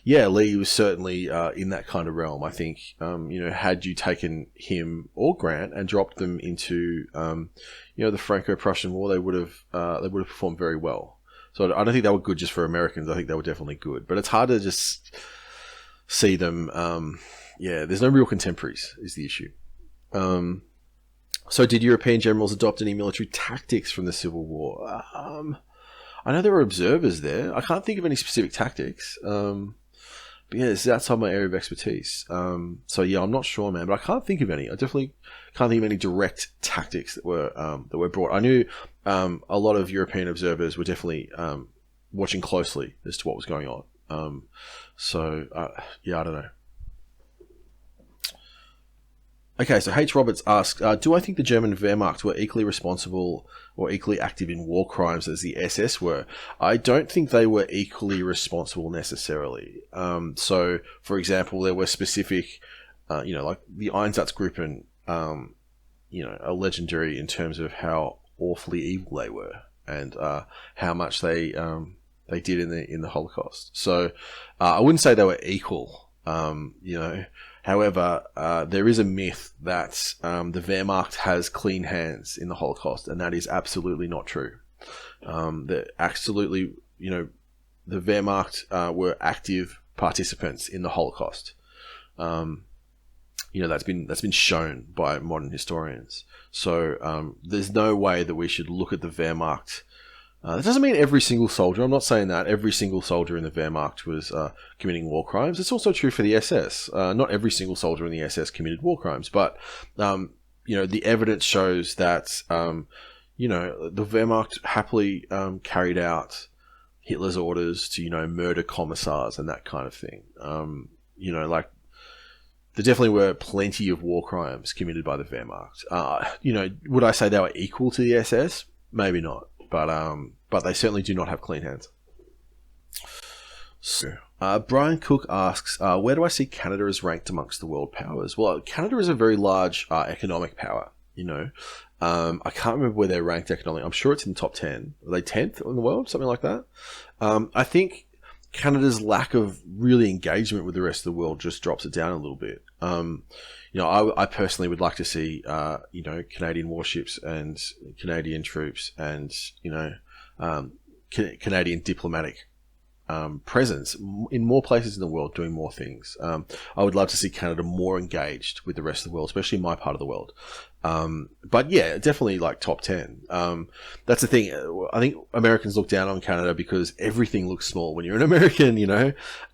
Lee was certainly in that kind of realm. I think had you taken him or Grant and dropped them into the Franco-Prussian War, they would have performed very well. So I don't think they were good just for Americans. I think they were definitely good, but it's hard to just see them. There's no real contemporaries is the issue. So did European generals adopt any military tactics from the Civil War? I know there were observers there. I can't think of any specific tactics. But it's outside my area of expertise. I'm not sure, man, but I can't think of any. I definitely can't think of any direct tactics that were brought. I knew a lot of European observers were definitely watching closely as to what was going on. I don't know. Okay, so H. Roberts asks, do I think the German Wehrmacht were equally responsible or equally active in war crimes as the SS were? I don't think they were equally responsible necessarily. So, for example, there were specific, like the Einsatzgruppen, are legendary in terms of how awfully evil they were and how much they did in the Holocaust. So, I wouldn't say they were equal, However, there is a myth that the Wehrmacht has clean hands in the Holocaust, and that is absolutely not true. The Wehrmacht were active participants in the Holocaust. That's been shown by modern historians. So there's no way that we should look at the Wehrmacht. That doesn't mean every single soldier. I'm not saying that every single soldier in the Wehrmacht was committing war crimes. It's also true for the SS. Not every single soldier in the SS committed war crimes, but the evidence shows that the Wehrmacht happily carried out Hitler's orders to murder commissars and that kind of thing. There definitely were plenty of war crimes committed by the Wehrmacht. Would I say they were equal to the SS? Maybe not. But they certainly do not have clean hands. So, Brian Cook asks, where do I see Canada as ranked amongst the world powers? Well, Canada is a very large economic power, I can't remember where they're ranked economically. I'm sure it's in the top 10. Are they 10th in the world? Something like that. I think Canada's lack of really engagement with the rest of the world just drops it down a little bit. I personally would like to see, Canadian warships and Canadian troops and, Canadian diplomatic presence in more places in the world doing more things. I would love to see Canada more engaged with the rest of the world, especially in my part of the world. But yeah, definitely like top 10. That's the thing. I think Americans look down on Canada because everything looks small when you're an American,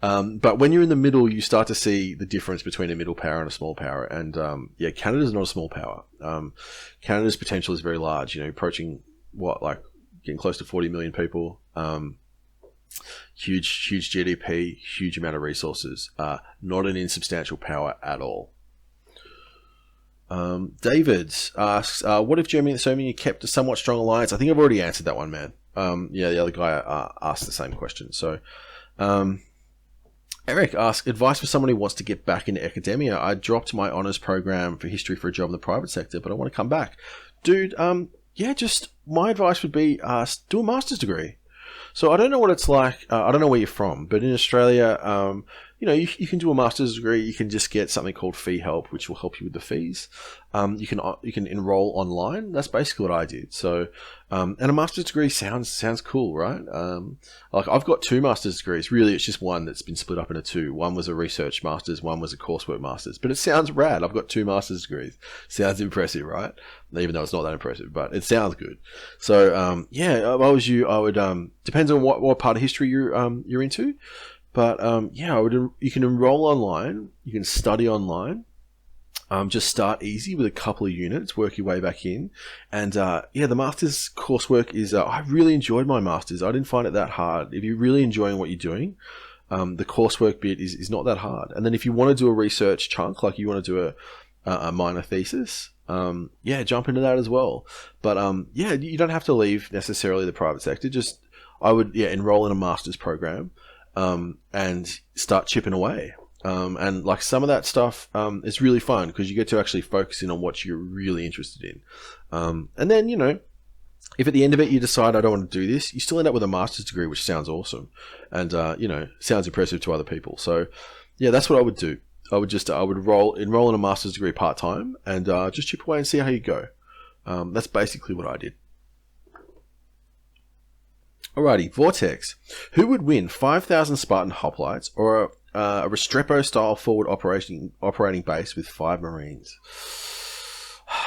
but when you're in the middle, you start to see the difference between a middle power and a small power. And, Canada's not a small power. Canada's potential is very large, approaching getting close to 40 million people. Huge GDP, huge amount of resources. Not an insubstantial power at all. David asks, what if Germany and Serbia kept a somewhat strong alliance? I think I've already answered that one, man. The other guy asked the same question. So, Eric asks, advice for someone who wants to get back into academia. I dropped my honours program for history for a job in the private sector, but I want to come back. Dude, just my advice would be do a master's degree. So I don't know what it's like. I don't know where you're from, but in Australia, you can do a master's degree. You can just get something called fee help, which will help you with the fees. You can enroll online. That's basically what I did. So, and a master's degree sounds cool, right? Like I've got 2 master's degrees. Really, it's just one that's been split up into 2. One was a research master's, one was a coursework master's. But it sounds rad. I've got 2 master's degrees. Sounds impressive, right? Even though it's not that impressive, but it sounds good. So, if I was you, I would. Depends on what part of history you're into. But you can enroll online, you can study online, just start easy with a couple of units, work your way back in. And the master's coursework is, I really enjoyed my master's. I didn't find it that hard. If you're really enjoying what you're doing, the coursework bit is not that hard. And then if you want to do a research chunk, like you want to do a minor thesis, jump into that as well. But you don't have to leave necessarily the private sector. I would enroll in a master's program. And start chipping away. And like some of that stuff is really fun because you get to actually focus in on what you're really interested in. And then, if at the end of it you decide I don't want to do this, you still end up with a master's degree, which sounds awesome and, sounds impressive to other people. So, that's what I would do. I would enroll in a master's degree part-time and just chip away and see how you go. That's basically what I did. Alrighty, Vortex. Who would win 5,000 Spartan hoplites or a Restrepo-style forward operating base with 5 Marines?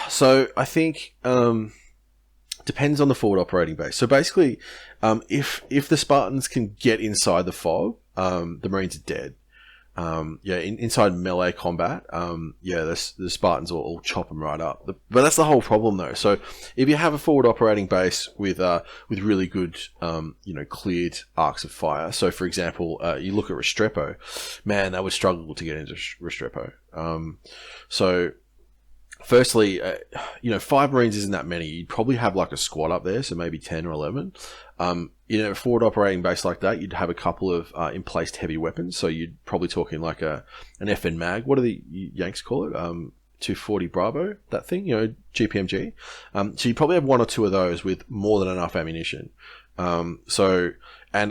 So I think depends on the forward operating base. So basically, if the Spartans can get inside the fog, the Marines are dead. Inside melee combat, the Spartans will chop them right up. But that's the whole problem, though. So if you have a forward operating base with really good, cleared arcs of fire. So for example, you look at Restrepo, man, they would struggle to get into Restrepo. So firstly, 5 Marines isn't that many. You'd probably have like a squad up there, so maybe 10 or 11. A forward operating base like that, you'd have a couple of in-placed heavy weapons. So you'd probably talking like an FN mag. What do the Yanks call it? 240 Bravo, that thing, GPMG. So you probably have 1 or 2 of those with more than enough ammunition. And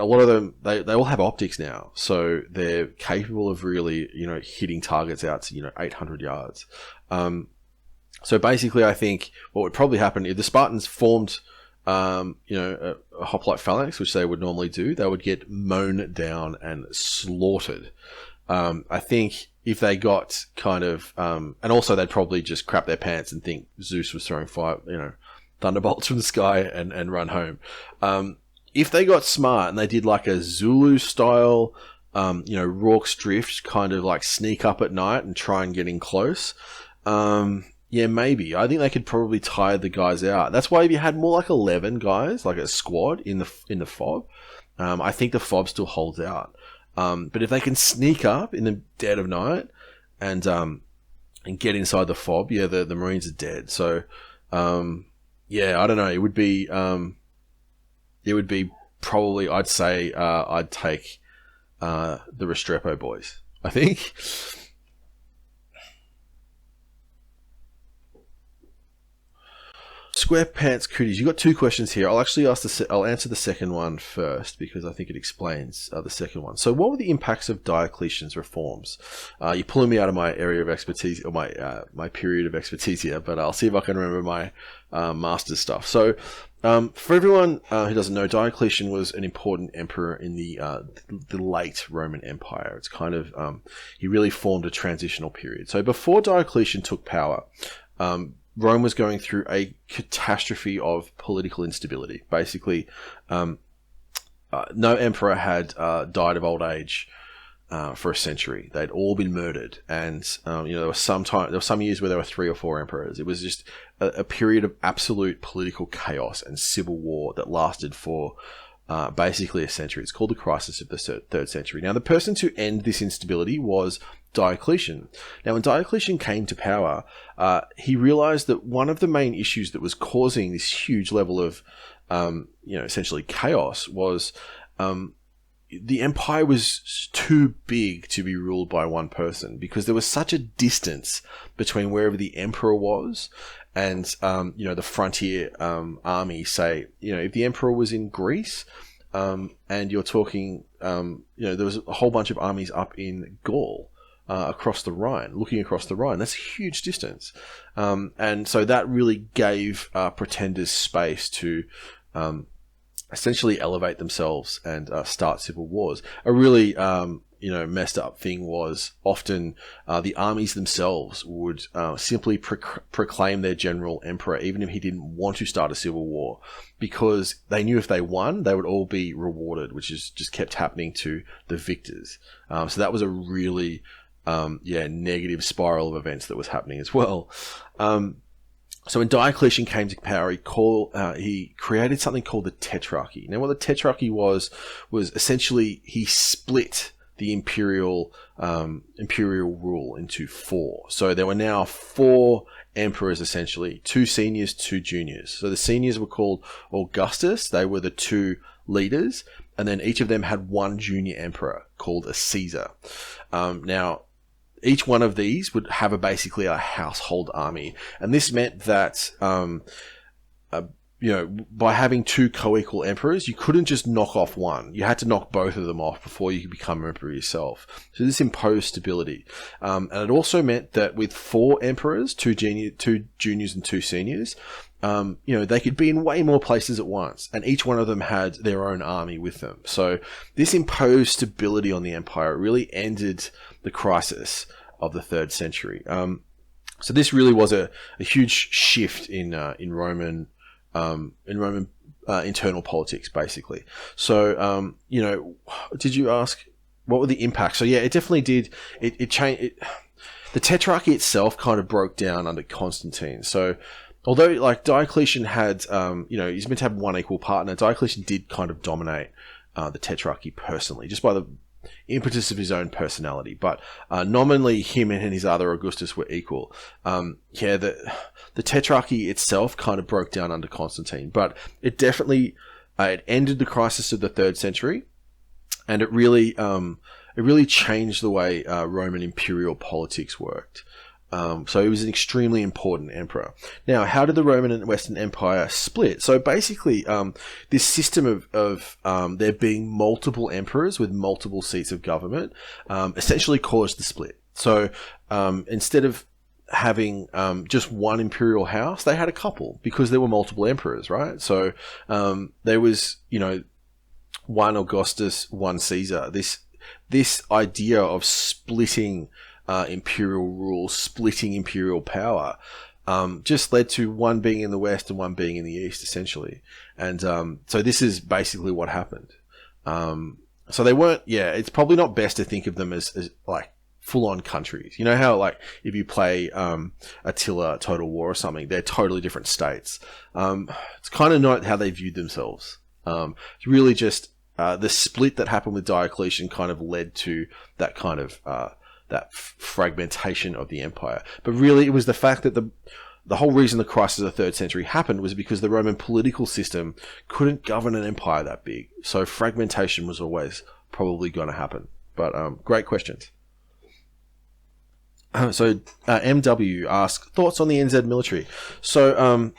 a lot of them, they all have optics now. So they're capable of really, hitting targets out to, 800 yards. So basically, I think what would probably happen if the Spartans formed, a hoplite phalanx, which they would normally do, they would get mown down and slaughtered. I think if they got kind of, and also they'd probably just crap their pants and think Zeus was throwing fire, thunderbolts from the sky and run home. If they got smart and they did like a Zulu style, Rorke's Drift kind of like sneak up at night and try and get in close, maybe. I think they could probably tire the guys out. That's why if you had more like 11 guys, like a squad in the fob, I think the fob still holds out. But if they can sneak up in the dead of night and get inside the fob, the Marines are dead. So, I don't know. It would be probably, I'd say, I'd take the Restrepo boys, I think. SquarePants Cooties, you got two questions here. I'll actually I'll answer the second one first because I think it explains the second one. So, what were the impacts of Diocletian's reforms? You're pulling me out of my area of expertise or my period of expertise here, but I'll see if I can remember my master's stuff. So, for everyone who doesn't know, Diocletian was an important emperor in the late Roman Empire. It's kind of he really formed a transitional period. So, before Diocletian took power, Rome was going through a catastrophe of political instability. Basically, no emperor had died of old age for a century. They'd all been murdered, and there were some years where there were 3 or 4 emperors. It was just a period of absolute political chaos and civil war that lasted for basically a century. It's called the crisis of the 3rd century. Now, the person to end this instability was Diocletian. Now, when Diocletian came to power, he realized that one of the main issues that was causing this huge level of, essentially chaos was the empire was too big to be ruled by one person, because there was such a distance between wherever the emperor was and, the frontier army. Say, if the emperor was in Greece, and you're talking, there was a whole bunch of armies up in Gaul, across the Rhine, looking across the Rhine. That's a huge distance. And so that really gave pretenders space to essentially elevate themselves and start civil wars. A really messed up thing was often the armies themselves would simply proclaim their general emperor, even if he didn't want to start a civil war, because they knew if they won, they would all be rewarded, which is just kept happening to the victors. So that was a really negative spiral of events that was happening as well. So when Diocletian came to power, he created something called the Tetrarchy. Now, what the Tetrarchy was essentially he split the imperial rule into 4. So there were now 4 emperors, essentially, 2 seniors, 2 juniors. So the seniors were called Augustus; they were the 2 leaders, and then each of them had 1 junior emperor called a Caesar. Now, each one of these would have basically a household army, and this meant that by having 2 co-equal emperors, you couldn't just knock off one. You had to knock both of them off before you could become emperor yourself. So this imposed stability, and it also meant that with 4 emperors, 2 juniors and 2 seniors, they could be in way more places at once, and each one of them had their own army with them. So this imposed stability on the empire. It really ended the crisis of the 3rd century. So this really was a huge shift in Roman internal politics, basically. So did you ask what were the impacts? So yeah, it definitely did. It changed. The Tetrarchy itself kind of broke down under Constantine. So although Diocletian had, he's meant to have 1 equal partner, Diocletian did kind of dominate the Tetrarchy personally, just by the impetus of his own personality. But nominally, him and his other Augustus were equal. The Tetrarchy itself kind of broke down under Constantine, but it definitely it ended the crisis of the 3rd century, and it really changed the way Roman imperial politics worked. So he was an extremely important emperor. Now, how did the Roman and Western Empire split? So basically, this system of there being multiple emperors with multiple seats of government essentially caused the split. So instead of having just one imperial house, they had a couple, because there were multiple emperors, right? So there was, 1 Augustus, 1 Caesar. This idea of splitting imperial rule, splitting imperial power, just led to one being in the west and one being in the east, essentially. And so this is basically what happened. So they weren't, it's probably not best to think of them as like full-on countries. You know how, like, if you play Attila Total War or something, they're totally different states. It's kind of not how they viewed themselves. It's really just the split that happened with Diocletian kind of led to that kind of that fragmentation of the empire. But really, it was the fact that the whole reason the crisis of the 3rd century happened was because the Roman political system couldn't govern an empire that big. So fragmentation was always probably going to happen. But great questions. So MW asks, thoughts on the NZ military? So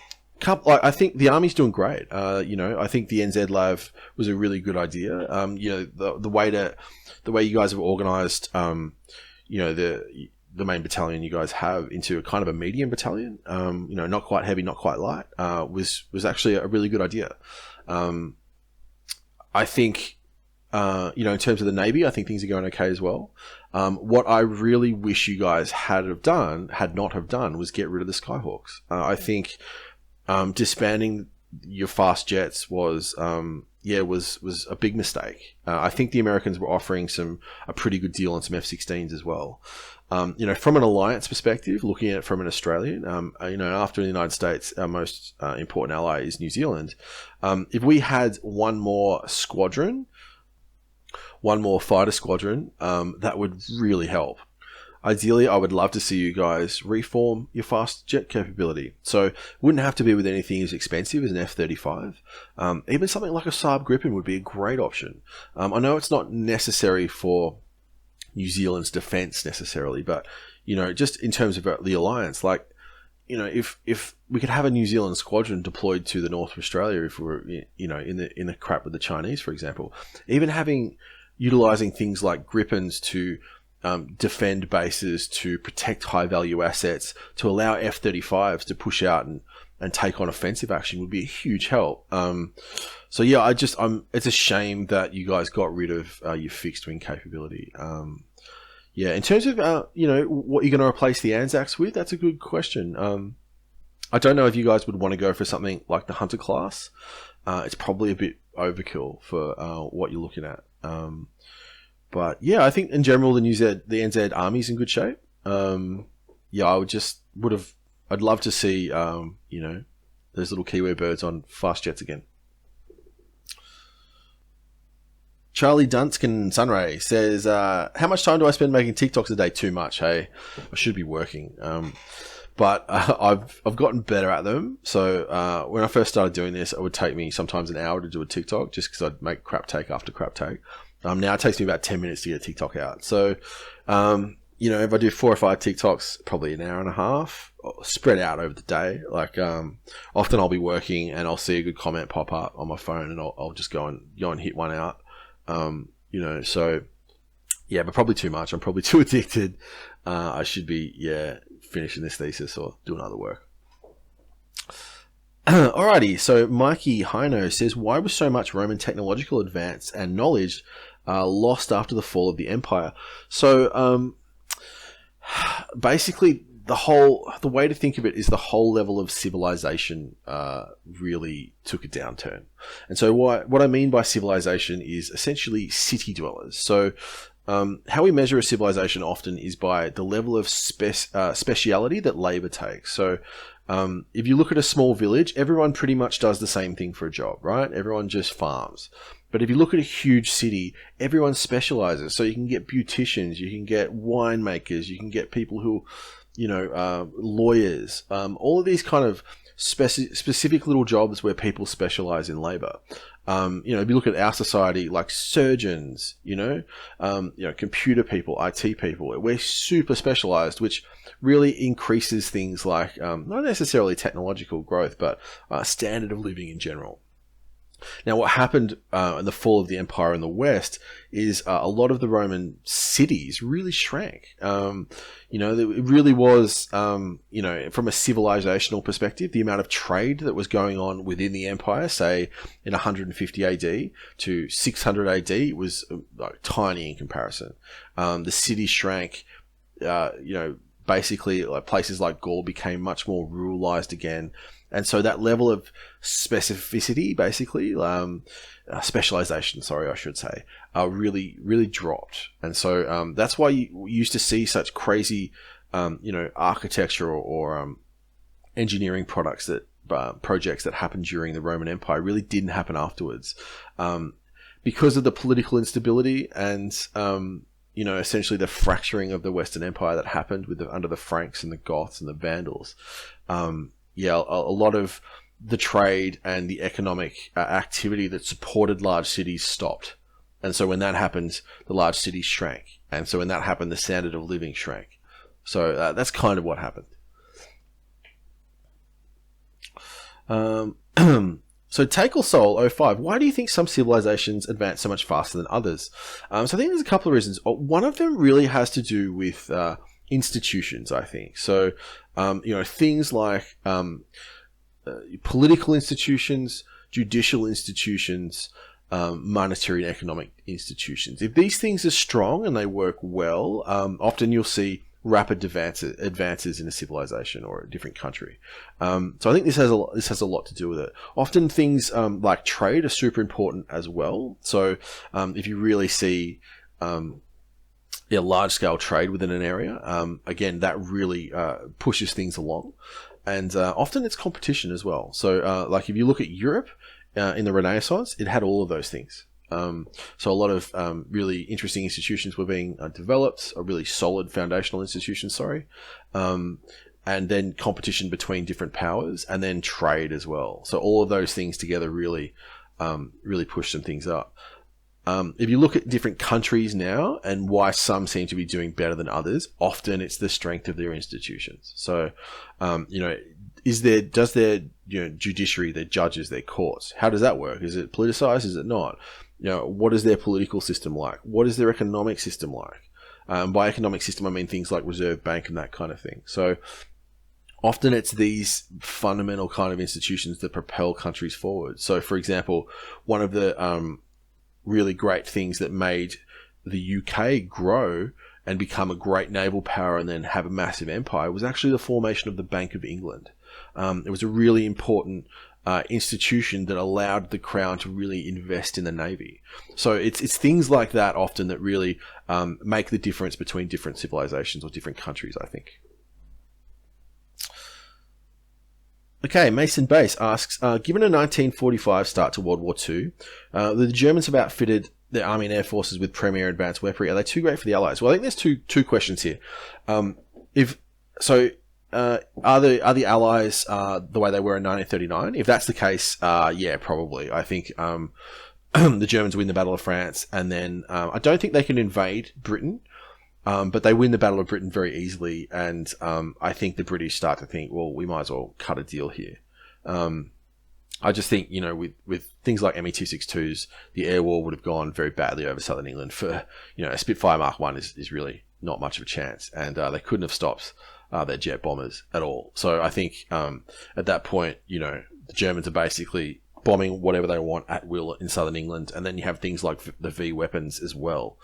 I think the army's doing great. I think the NZ Lav was a really good idea. The way you guys have organised, the main battalion you guys have into a kind of a medium battalion, not quite heavy, not quite light, was actually a really good idea. I think, in terms of the Navy, I think things are going okay as well. What I really wish you guys had not have done, was get rid of the Skyhawks. I think disbanding your fast jets was a big mistake. I think the Americans were offering a pretty good deal on some F-16s as well. From an alliance perspective, looking at it from an Australian, after the United States, our most important ally is New Zealand. If we had one more fighter squadron, that would really help. Ideally, I would love to see you guys reform your fast jet capability. So it wouldn't have to be with anything as expensive as an F-35. Even something like a Saab Gripen would be a great option. I know it's not necessary for New Zealand's defense necessarily, but, just in terms of the alliance, if we could have a New Zealand squadron deployed to the north of Australia, if we were, in the crap with the Chinese, for example, even utilizing things like Gripens to defend bases, to protect high-value assets, to allow F-35s to push out and take on offensive action would be a huge help. It's a shame that you guys got rid of your fixed-wing capability. In terms of, what you're going to replace the Anzacs with, that's a good question. I don't know if you guys would want to go for something like the Hunter class. It's probably a bit overkill for what you're looking at. But yeah, I think in general the NZ Army's in good shape. I'd love to see those little Kiwi birds on fast jets again. Charlie Dunskin Sunray says, how much time do I spend making TikToks a day? Too much, hey? I should be working. But I've gotten better at them. So when I first started doing this, it would take me sometimes an hour to do a TikTok just because I'd make crap take after crap take. Now it takes me about 10 minutes to get a TikTok out. So, if I do 4 or 5 TikToks, probably an hour and a half, spread out over the day. Often I'll be working and I'll see a good comment pop up on my phone and I'll just go and hit one out. But probably too much. I'm probably too addicted. I should be, finishing this thesis or doing other work. Alrighty, so Mikey Hino says, why was so much Roman technological advance and knowledge lost after the fall of the empire? So basically the way to think of it is the whole level of civilization really took a downturn. And so what I mean by civilization is essentially city dwellers. So how we measure a civilization often is by the level of speciality that labor takes. So if you look at a small village, everyone pretty much does the same thing for a job, right? Everyone just farms. But if you look at a huge city, everyone specializes. So you can get beauticians, you can get winemakers, you can get people who, lawyers, all of these kind of specific little jobs where people specialize in labor. If you look at our society, like surgeons, computer people, IT people, we're super specialized, which really increases things like, not necessarily technological growth, but standard of living in general. Now, what happened in the fall of the empire in the West is a lot of the Roman cities really shrank. It really was, from a civilizational perspective, the amount of trade that was going on within the empire, say in 150 AD to 600 AD, was tiny in comparison. The city shrank, basically places like Gaul became much more ruralized again. And so that level of specificity, basically, specialization, I should say, really, really dropped. And so that's why you used to see such crazy, architecture or engineering projects that happened during the Roman Empire really didn't happen afterwards. Because of the political instability and, essentially the fracturing of the Western Empire that happened under the Franks and the Goths and the Vandals. A lot of the trade and the economic activity that supported large cities stopped. And so when that happened, the large cities shrank. And so when that happened, the standard of living shrank. So that's kind of what happened. Um, so Take or Soul 05, why do you think some civilizations advance so much faster than others? So I think there's a couple of reasons. One of them really has to do with institutions, I think. So, things like political institutions, judicial institutions, monetary and economic institutions. If these things are strong and they work well, often you'll see rapid advances in a civilization or a different country. So I think this has a lot to do with it. Often things like trade are super important as well. So if you really see large scale trade within an area, again, that really pushes things along. And often it's competition as well. So like if you look at Europe in the Renaissance, it had all of those things. So a lot of really interesting institutions were being developed, a really solid foundational institution, and then competition between different powers, and then trade as well. So all of those things together really push some things up. If you look at different countries now and why some seem to be doing better than others, often it's the strength of their institutions. So, does their judiciary, their judges, their courts, how does that work? Is it politicized? Is it not? What is their political system like? What is their economic system like? By economic system, I mean things like Reserve Bank and that kind of thing. So often it's these fundamental kind of institutions that propel countries forward. So, for example, one of the really great things that made the UK grow and become a great naval power and then have a massive empire was actually the formation of the Bank of England. It was a really important institution that allowed the crown to really invest in the navy. So it's things like that often that really make the difference between different civilizations or different countries, I think. Okay, Mason Base asks, given a 1945 start to World War II, the Germans have outfitted their army and air forces with premier advanced weaponry. Are they too great for the Allies? Well, I think there's two questions here. Are the Allies the way they were in 1939? If that's the case, yeah, probably. I think the Germans win the Battle of France, and then I don't think they can invade Britain, but they win the Battle of Britain very easily, and I think the British start to think, well, we might as well cut a deal here. I just think, with things like Me-262s, the air war would have gone very badly over southern England. For, a Spitfire Mark 1 is really not much of a chance, and they couldn't have stopped their jet bombers at all. So I think at that point, the Germans are basically bombing whatever they want at will in southern England, and then you have things like the V weapons as well.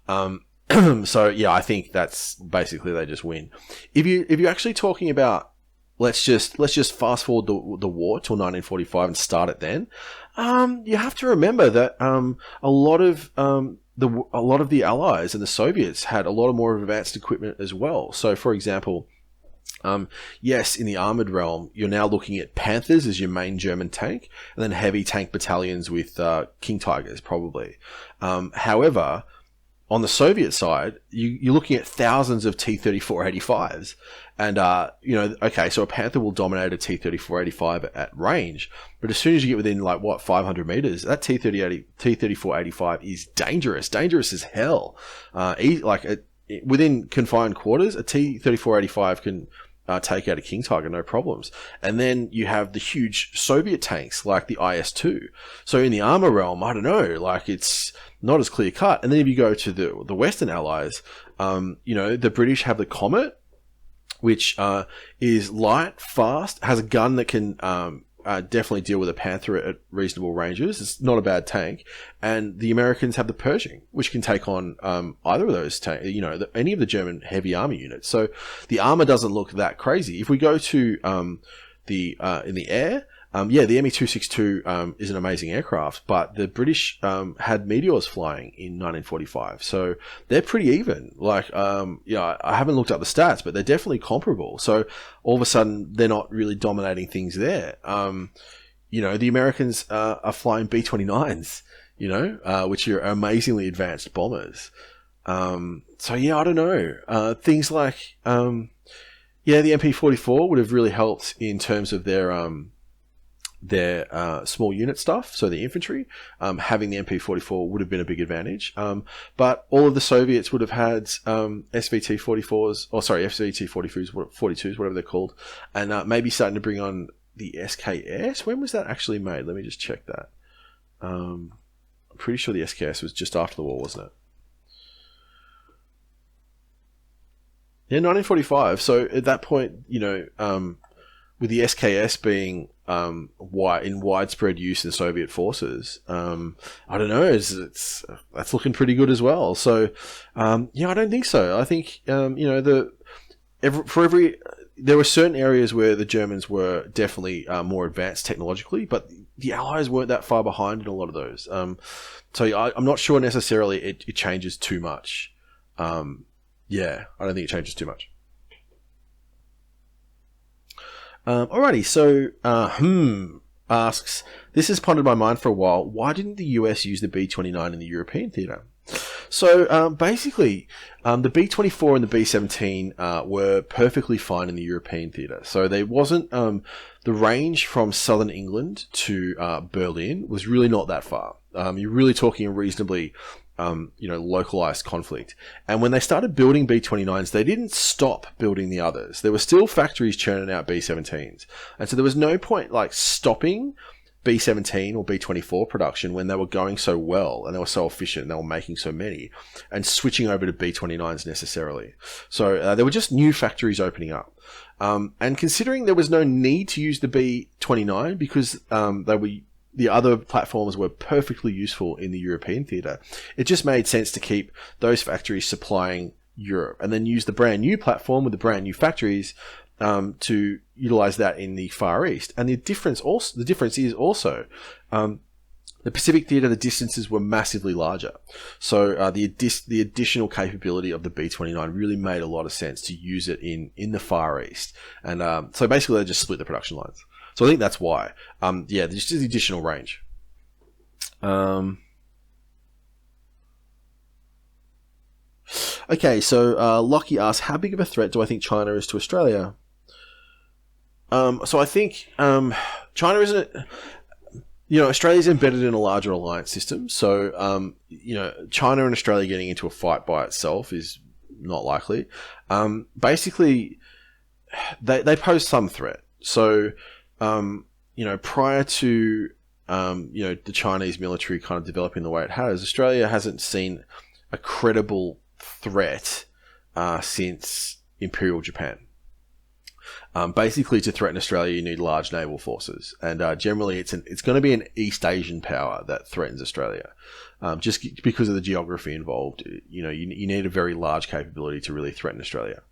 So yeah, I think that's basically they just win. If you're actually talking about let's just fast forward the war till 1945 and start it then, you have to remember that a lot of the Allies and the Soviets had a lot of more advanced equipment as well. So, for example, yes, in the armored realm, you're now looking at Panthers as your main German tank, and then heavy tank battalions with King Tigers, probably. However, on the Soviet side, you're looking at thousands of T-34-85s. And, okay, so a Panther will dominate a T-34-85 at range. But as soon as you get within, 500 meters, that T-34-85 is dangerous as hell. Within confined quarters, a T-34-85 can take out a King Tiger, no problems. And then you have the huge Soviet tanks like the IS-2. So in the armor realm, I don't know, it's not as clear cut. And then if you go to the Western Allies, the British have the Comet, which is light, fast, has a gun that can definitely deal with a Panther at reasonable ranges. It's not a bad tank. And the Americans have the Pershing, which can take on either of those tanks, any of the German heavy army units. So the armor doesn't look that crazy. If we go to in the air, the Me-262 is an amazing aircraft, but the British had Meteors flying in 1945, so they're pretty even. I haven't looked up the stats, but they're definitely comparable. So all of a sudden, they're not really dominating things there. The Americans are flying B-29s, which are amazingly advanced bombers. So yeah, I don't know. Things like the MP-44 would have really helped in terms of their small unit stuff, so the infantry. Having the MP-44 would have been a big advantage. But all of the Soviets would have had SVT-44s, SVT-42s, whatever they're called, and maybe starting to bring on the SKS. When was that actually made? Let me just check that. I'm pretty sure the SKS was just after the war, wasn't it? Yeah, 1945. So at that point, with the SKS being in widespread use in Soviet forces, I don't know, that's looking pretty good as well. So, I don't think so. I think there were certain areas where the Germans were definitely more advanced technologically, but the Allies weren't that far behind in a lot of those. So I'm not sure necessarily it changes too much. I don't think it changes too much. Alrighty, so asks, this has pondered my mind for a while. Why didn't the US use the B-29 in the European theatre? So basically, the B-24 and the B-17 were perfectly fine in the European theatre. So there wasn't the range from southern England to Berlin was really not that far. You're really talking a reasonably localized conflict. And when they started building B-29s, they didn't stop building the others. There were still factories churning out B-17s. And so there was no point stopping B-17 or B-24 production when they were going so well and they were so efficient and they were making so many, and switching over to B-29s necessarily. So there were just new factories opening up. And considering there was no need to use the B-29 because the other platforms were perfectly useful in the European theatre, it just made sense to keep those factories supplying Europe and then use the brand new platform with the brand new factories to utilize that in the Far East. And the difference is also the Pacific theatre, the distances were massively larger. So the additional capability of the B-29 really made a lot of sense to use it in the Far East. And so basically they just split the production lines. So I think that's why. There's just the additional range. Okay, so Lockie asks, how big of a threat do I think China is to Australia? So I think China isn't... Australia's embedded in a larger alliance system. So, China and Australia getting into a fight by itself is not likely. Basically, they pose some threat. So... prior to, the Chinese military kind of developing the way it has, Australia hasn't seen a credible threat since Imperial Japan. Basically, to threaten Australia, you need large naval forces, and generally, it's going to be an East Asian power that threatens Australia, just because of the geography involved. You need a very large capability to really threaten Australia.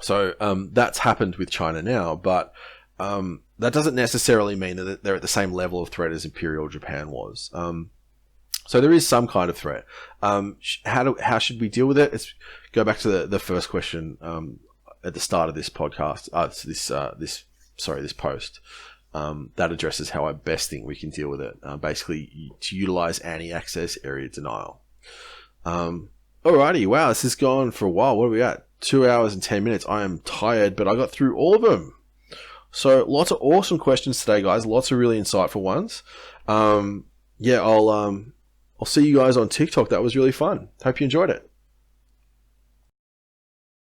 So that's happened with China now, but that doesn't necessarily mean that they're at the same level of threat as Imperial Japan was. So there is some kind of threat. How should we deal with it? Let's go back to the first question at the start of this podcast. This post that addresses how I best think we can deal with it. Basically, to utilize anti-access area denial. Alrighty, wow, this has gone for a while. What are we at? 2 hours and 10 minutes. I am tired, but I got through all of them. So lots of awesome questions today, guys. Lots of really insightful ones. I'll see you guys on TikTok. That was really fun. Hope you enjoyed it.